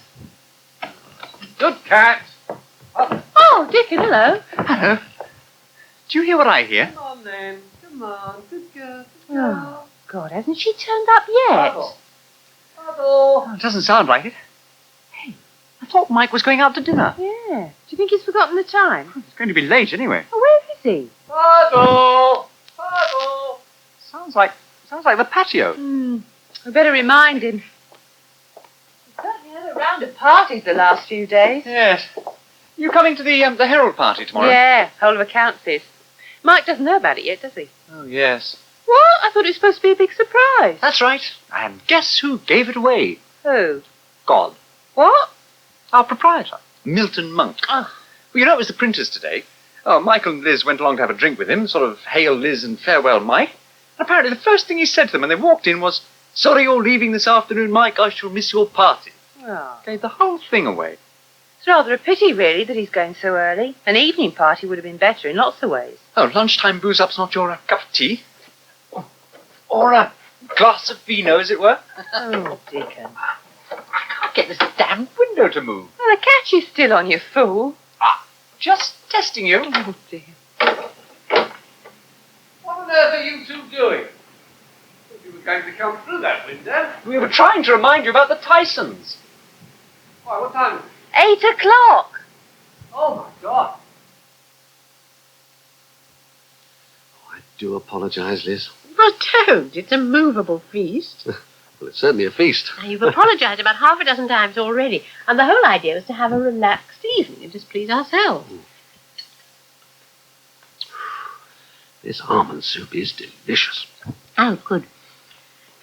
Good cat. Oh, Dickon, hello. Hello. Do you hear what I hear? Come on, then. Come on. Good girl. Oh, God, hasn't she turned up yet? Oh, it doesn't sound like it. Hey, I thought Mike was going out to dinner. Yeah. Do you think he's forgotten the time? It's going to be late anyway. Oh, where is he? Hoggle. Sounds like the patio. We better remind him. He's certainly had a round of parties the last few days. Yes. You coming to the Herald party tomorrow? Yeah, whole of accounts is. Mike doesn't know about it yet, does he? Oh, yes. What? I thought it was supposed to be a big surprise. That's right. And guess who gave it away? Who? God. What? Our proprietor, Milton Monk. Oh. Well, you know, it was the printers today. Oh, Michael and Liz went along to have a drink with him, sort of hail Liz and farewell Mike. And apparently the first thing he said to them when they walked in was, "Sorry you're leaving this afternoon, Mike. I shall miss your party." Oh. Gave the whole thing away. It's rather a pity, really, that he's going so early. An evening party would have been better in lots of ways. Oh, lunchtime booze-up's not your cup of tea? Or a glass of vino, as it were? Oh, Dickon. I can't get this damn window to move. Well, the catch is still on, you fool. Just testing you. Oh, dear. What on earth are you two doing? Thought you were going to come through that window. We were trying to remind you about the Tysons. Why, what time is it? 8 o'clock. Oh, my God. I do apologise, Liz. Well, don't. It's a movable feast. Well, it's certainly a feast. Now, you've apologised about half a dozen times already, and the whole idea was to have a relaxed evening and just please ourselves. This almond soup is delicious. Oh, good.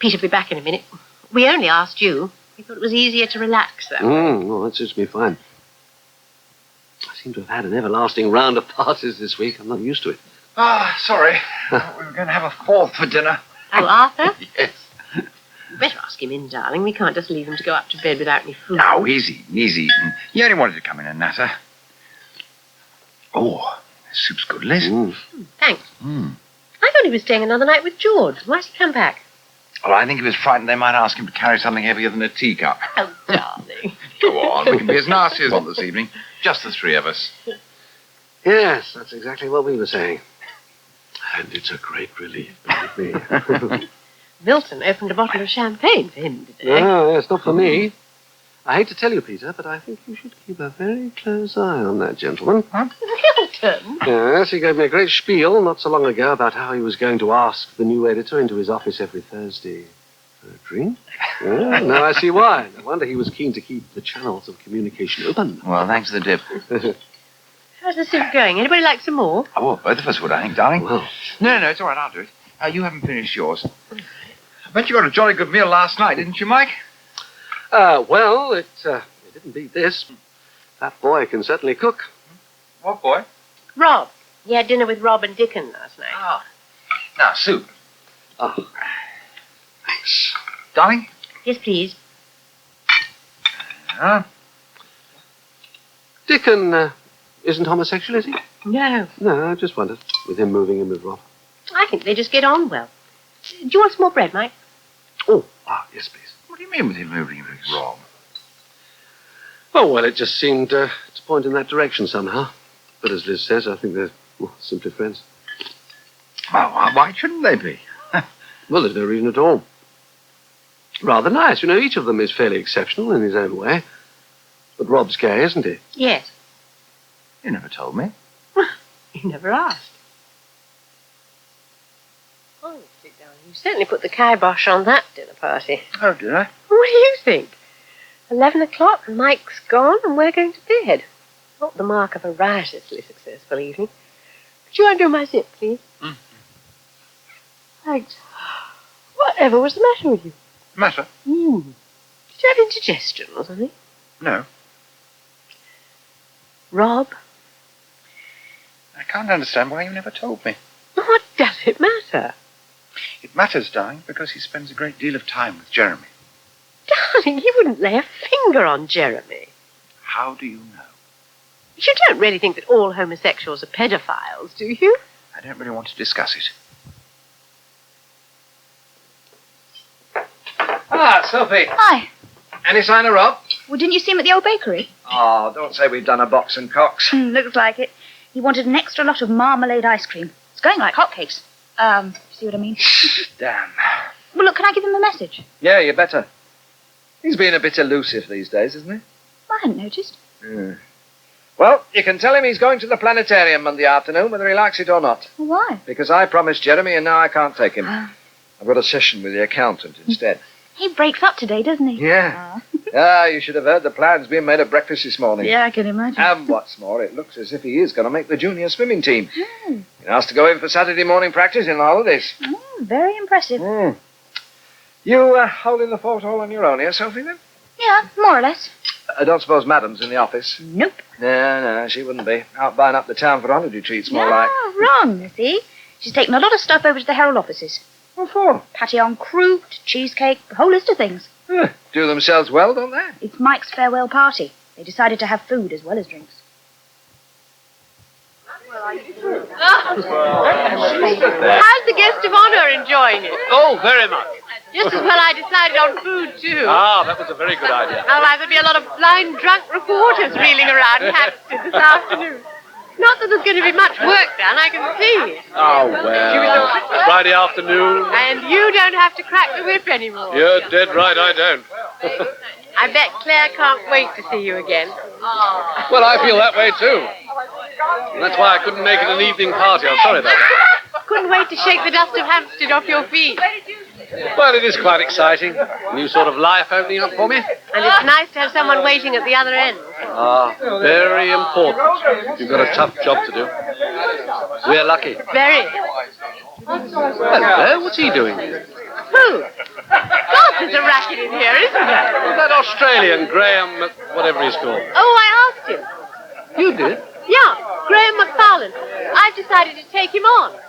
Peter will be back in a minute. We only asked you. We thought it was easier to relax, though. Well, that suits me fine. I seem to have had an everlasting round of parties this week. I'm not used to it. Ah, sorry. We were going to have a fourth for dinner. Oh, Arthur? Yes. You better ask him in, darling. We can't just leave him to go up to bed without any food. No, he's eating. He's eating. He only wanted to come in and natter. Oh, the soup's good, Liz. Thanks. Mm. I thought he was staying another night with George. Why's he come back? Well, I think he was frightened they might ask him to carry something heavier than a teacup. Oh, darling. Go on, we can be as nasty as want this evening. Just the three of us. Yes, that's exactly what we were saying. And it's a great relief, believe me. Milton opened a bottle of champagne for him today. No, it's not for me. I hate to tell you, Peter, but I think you should keep a very close eye on that gentleman. Milton? Yes, he gave me a great spiel not so long ago about how he was going to ask the new editor into his office every Thursday for a drink. Well, now I see why. No wonder he was keen to keep the channels of communication open. Well, thanks for the tip. How's the soup going? Anybody like some more? Oh, well, both of us would, I think, darling. Well. No, it's all right, I'll do it. You haven't finished yours. I bet you got a jolly good meal last night, didn't you, Mike? Well, it didn't beat this. That boy can certainly cook. What boy? Rob. He had dinner with Rob and Dickon last night. Oh. Now, soup. Oh. Thanks. Darling? Yes, please. Dickon isn't homosexual, is he? No. No, I just wondered, with him moving in with Rob. I think they just get on well. Do you want some more bread, Mike? Oh, yes, please. What do you mean with him moving in with Rob? Oh, well, it just seemed to point in that direction somehow. But as Liz says, I think they're simply friends. Well, why shouldn't they be? Well, there's no reason at all. Rather nice. You know, each of them is fairly exceptional in his own way. But Rob's gay, isn't he? Yes. You never told me. You never asked. Oh, sit down. You certainly put the kibosh on that dinner party. Oh, did I? What do you think? 11 o'clock, and Mike's gone, and we're going to bed. Not the mark of a riotously successful evening. Could you undo my zip, please? Mm. Thanks. Whatever was the matter with you? Matter? Did you have indigestion or something? No. Rob? I can't understand why you never told me. What does it matter? It matters, darling, because he spends a great deal of time with Jeremy. Darling, you wouldn't lay a finger on Jeremy. How do you know? You don't really think that all homosexuals are pedophiles, do you? I don't really want to discuss it. Ah, Sophie. Hi. Any sign of Rob? Well, didn't you see him at the old bakery? Oh, don't say we've done a box and cocks. Looks like it. He wanted an extra lot of marmalade ice cream. It's going like hotcakes. See what I mean? Damn. Well, look, can I give him a message? Yeah, you better. He's being a bit elusive these days, isn't he? I hadn't noticed. Yeah. Well, you can tell him he's going to the planetarium Monday afternoon, whether he likes it or not. Well, why? Because I promised Jeremy, and now I can't take him. I've got a session with the accountant instead. He breaks up today, doesn't he? Yeah. You should have heard the plans being made at breakfast this morning. Yeah, I can imagine. And what's more, it looks as if he is going to make the junior swimming team. He has to go in for Saturday morning practice in the holidays. Very impressive. You holding the fort all on your own here, Sophie, then? Yeah, more or less. I don't suppose Madam's in the office? Nope. No, she wouldn't be. Out buying up the town for holiday treats, more like. Wrong, Missy. She's taken a lot of stuff over to the Herald offices. What for? Patty-on croûte, cheesecake, a whole list of things. Do themselves well, don't they? It's Mike's farewell party. They decided to have food as well as drinks. How's the guest of honour enjoying it? Oh, very much. Just as well I decided on food, too. Ah, that was a very good idea. Otherwise there'll be a lot of blind drunk reporters reeling around Hampstead this afternoon. Not that there's going to be much work done, I can see. Oh, well. Friday afternoon. And you don't have to crack the whip anymore. You're dead right, I don't. I bet Claire can't wait to see you again. Well, I feel that way, too. And that's why I couldn't make it an evening party. I'm sorry about that. Couldn't wait to shake the dust of Hampstead off your feet. Well, it is quite exciting. New sort of life opening up for me. And it's nice to have someone waiting at the other end. Ah, very important. You've got a tough job to do. We're lucky. Very. Hello, what's he doing here? Who? God, there's a racket in here, isn't there? That Australian, Graham, whatever he's called. Oh, I asked him. You did? Yeah, Graham McFarlane. I've decided to take him on.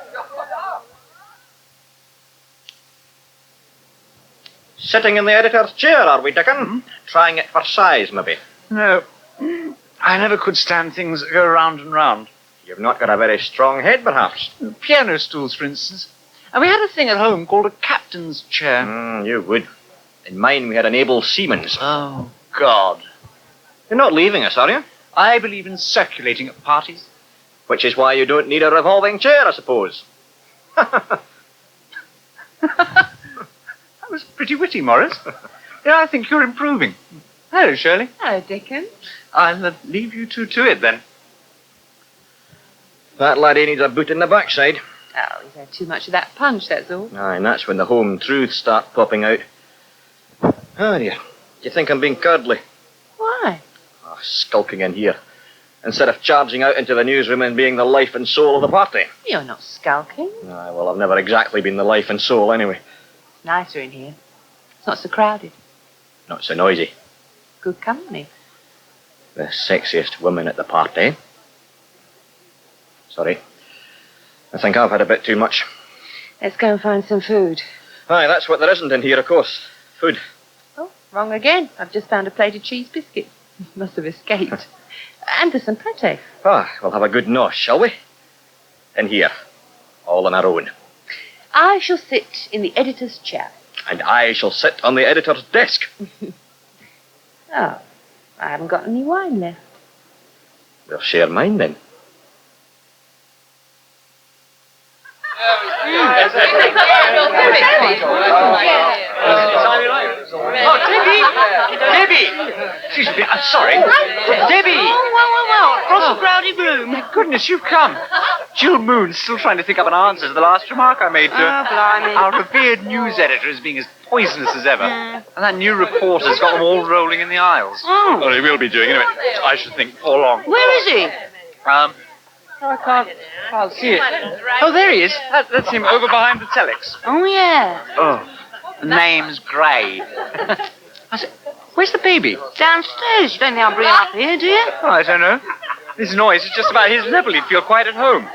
Sitting in the editor's chair, are we, Dickon? Trying it for size, maybe? No. I never could stand things that go round and round. You've not got a very strong head, perhaps. Piano stools, for instance. And we had a thing at home called a captain's chair. You would. In mine, we had an able seaman's. Oh, God. You're not leaving us, are you? I believe in circulating at parties. Which is why you don't need a revolving chair, I suppose. That was pretty witty, Maurice. Yeah, I think you're improving. Hello, Shirley. Hello, Dickon. I'll leave you two to it, then. That laddie needs a boot in the backside. Oh, he's had too much of that punch, that's all. Aye, and that's when the home truths start popping out. Oh, dear. Do you think I'm being curdly? Why? Oh, skulking in here. Instead of charging out into the newsroom and being the life and soul of the party. You're not skulking. Aye, well, I've never exactly been the life and soul, anyway. Nicer in here. It's not so crowded. Not so noisy. Good company. The sexiest woman at the party. Sorry. I think I've had a bit too much. Let's go and find some food. Aye, that's what there isn't in here, of course. Food. Oh, wrong again. I've just found a plate of cheese biscuits. Must have escaped. And there's some pate. We'll have a good nosh, shall we? In here. All on our own. I shall sit in the editor's chair. And I shall sit on the editor's desk. Oh, I haven't got any wine left. We'll share mine, then. Oh, Debbie! Excuse me, I'm sorry. Debbie! Well, across the crowded room. My goodness, you've come. Jill Moon's still trying to think up an answer to the last remark I made to her. Oh, blimey. Our revered news editor is being as poisonous as ever. And that new reporter's got them all rolling in the aisles. Oh. Well, he will be doing anyway, I should think, before long. Where is he? I can't see it. Oh, there he is. That's him over behind the telex. Oh, yeah. Oh, the name's Gray. I said, where's the baby? Downstairs. You don't think I'll bring him up here, do you? Oh, I don't know. This noise is just about his level. He'd feel quite at home.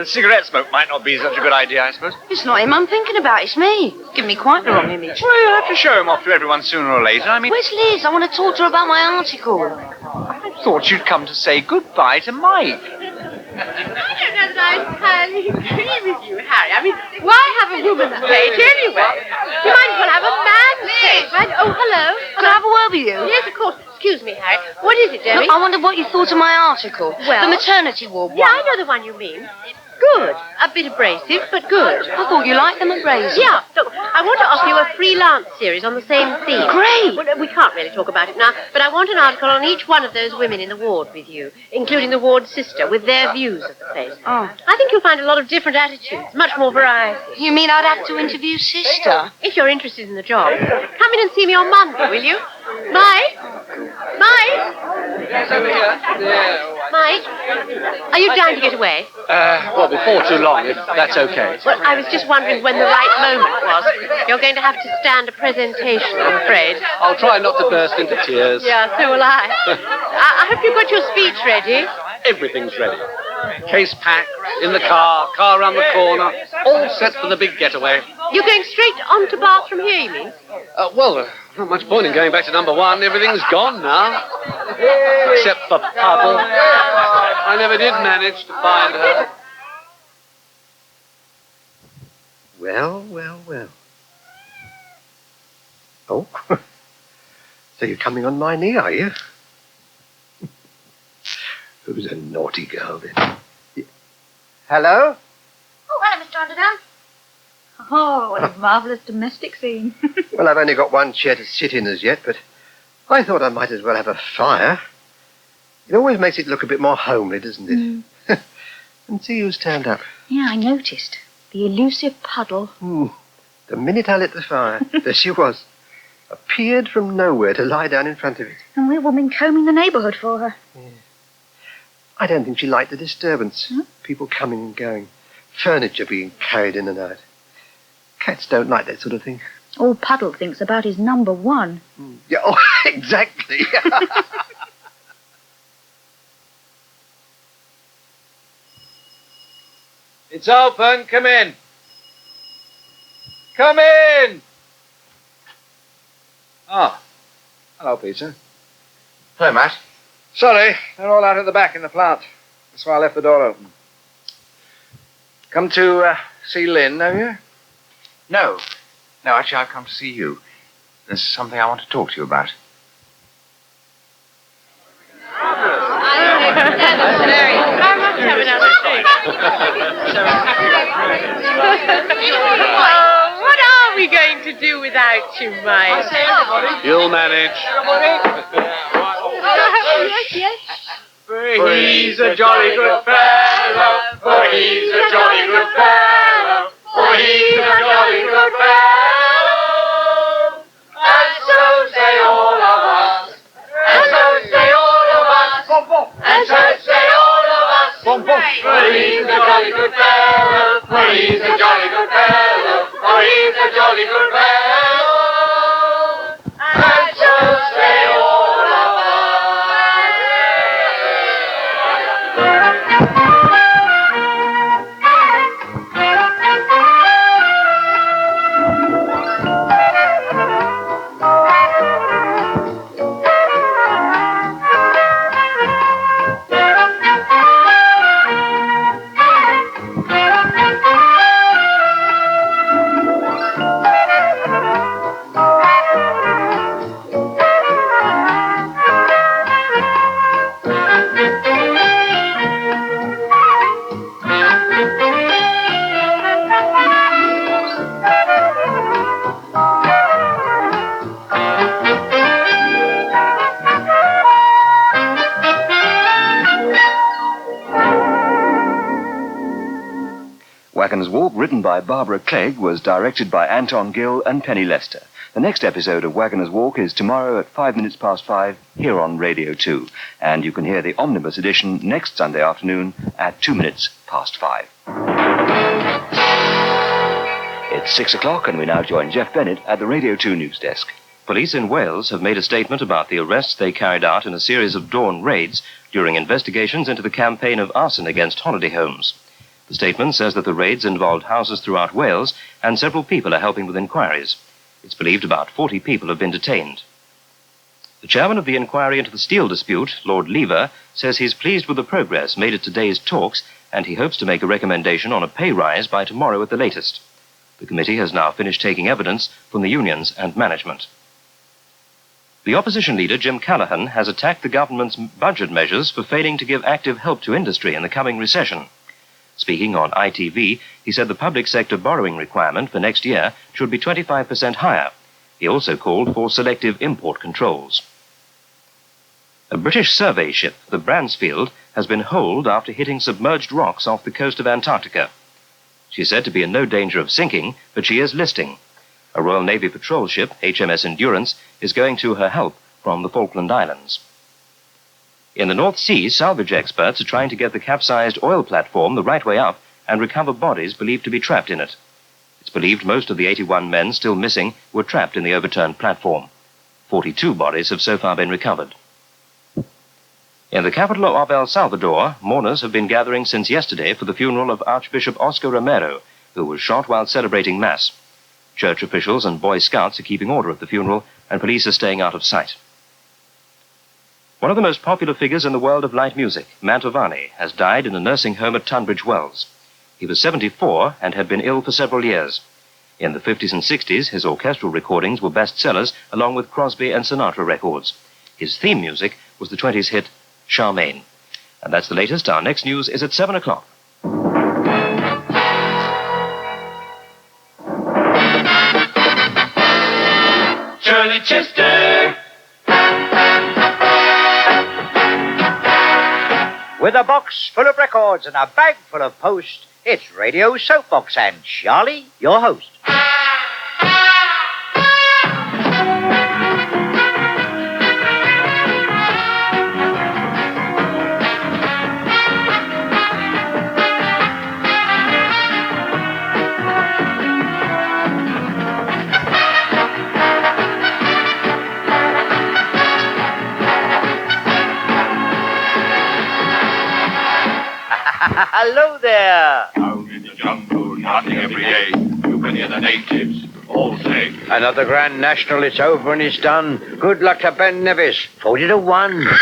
Cigarette smoke might not be such a good idea, I suppose. It's not him I'm thinking about. It's me. Give me quite the wrong image. Well, you'll have to show him off to everyone sooner or later. I mean, Where's Liz? I want to talk to her about my article. I thought you'd come to say goodbye to Mike. I don't know that I entirely agree with you, Harry. I mean, why have a woman's page anyway? You might as well have a man's page, right? Oh, hello. Can I have a word with you? Yes, of course. Excuse me, Harry. What is it, Debbie? Look, I wondered what you thought of my article. Well, the maternity ward one. Yeah, I know the one you mean. Good. A bit abrasive, but good. I thought you liked them abrasive. Yeah. Look, I want to offer you a freelance series on the same theme. Great. Well, we can't really talk about it now, but I want an article on each one of those women in the ward with you, including the ward sister, with their views of the place. Oh. I think you'll find a lot of different attitudes, much more variety. You mean I'd have to interview Sister? If you're interested in the job, come in and see me on Monday, will you? Mike? Yes, over here. Mike? Are you dying to get away? Well, before too long, if that's okay. Well, I was just wondering when the right moment was. You're going to have to stand a presentation, I'm afraid. I'll try not to burst into tears. Yeah, so will I. I hope you've got your speech ready. Everything's ready. Case packed, in the car around the corner, all set for the big getaway. You're going straight on to Bath from here, you mean? Not much point in going back to number one. Everything's gone now. Except for Pubble. I never did manage to find her. Well. Oh, so you're coming on my knee, are you? Who's a naughty girl, then? Hello? Oh, hello, Mr. Underdown. Oh, what a marvellous domestic scene. Well, I've only got one chair to sit in as yet, but I thought I might as well have a fire. It always makes it look a bit more homely, doesn't it? And see who's turned up. Yeah, I noticed. The elusive Puddle. The minute I lit the fire, there she was. Appeared from nowhere to lie down in front of it. And we've all been combing the neighbourhood for her. Yeah. I don't think she liked the disturbance. People coming and going. Furniture being carried in and out. Cats don't like that sort of thing. All Puddle thinks about is number one. Yeah, oh, exactly. It's open. Come in. Come in! Oh. Hello, Peter. Hello, Matt. Sorry, they're all out at the back in the plant. That's why I left the door open. Come to see Lynn, have you? No. No, actually, I've come to see you. There's something I want to talk to you about. I must have another thing. Oh, what are we going to do without you, Mike? You'll manage. Yes. For he's a jolly good fellow. For he's a jolly good fellow. For he's a jolly good fellow. And so say all of us. And so say all of us. And so say all of us. For he's a jolly good fellow. For he's a jolly good fellow. For he's a jolly good fellow. And so say all of us. Waggoners Walk, written by Barbara Clegg, was directed by Anton Gill and Penny Lester. The next episode of Waggoners Walk is tomorrow at 5:05 here on Radio 2. And you can hear the Omnibus edition next Sunday afternoon at 5:02. It's 6 o'clock and we now join Jeff Bennett at the Radio 2 news desk. Police in Wales have made a statement about the arrests they carried out in a series of dawn raids during investigations into the campaign of arson against holiday homes. The statement says that the raids involved houses throughout Wales and several people are helping with inquiries. It's believed about 40 people have been detained. The chairman of the inquiry into the steel dispute, Lord Lever, says he's pleased with the progress made at today's talks and he hopes to make a recommendation on a pay rise by tomorrow at the latest. The committee has now finished taking evidence from the unions and management. The opposition leader, Jim Callaghan, has attacked the government's budget measures for failing to give active help to industry in the coming recession. Speaking on ITV, he said the public sector borrowing requirement for next year should be 25% higher. He also called for selective import controls. A British survey ship, the Bransfield, has been holed after hitting submerged rocks off the coast of Antarctica. She's said to be in no danger of sinking, but she is listing. A Royal Navy patrol ship, HMS Endurance, is going to her help from the Falkland Islands. In the North Sea, salvage experts are trying to get the capsized oil platform the right way up and recover bodies believed to be trapped in it. It's believed most of the 81 men still missing were trapped in the overturned platform. 42 bodies have so far been recovered. In the capital of El Salvador, mourners have been gathering since yesterday for the funeral of Archbishop Oscar Romero, who was shot while celebrating Mass. Church officials and Boy Scouts are keeping order at the funeral, and police are staying out of sight. One of the most popular figures in the world of light music, Mantovani, has died in a nursing home at Tunbridge Wells. He was 74 and had been ill for several years. In the 50s and 60s, his orchestral recordings were bestsellers along with Crosby and Sinatra records. His theme music was the 20s hit Charmaine. And that's the latest. Our next news is at 7 o'clock. Charlie Chester. With a box full of records and a bag full of post, it's Radio Soapbox and Charlie, your host. Hello there. starting every day. You can hear the natives all say. Another Grand National, it's over and it's done. Good luck to Ben Nevis. 40-1.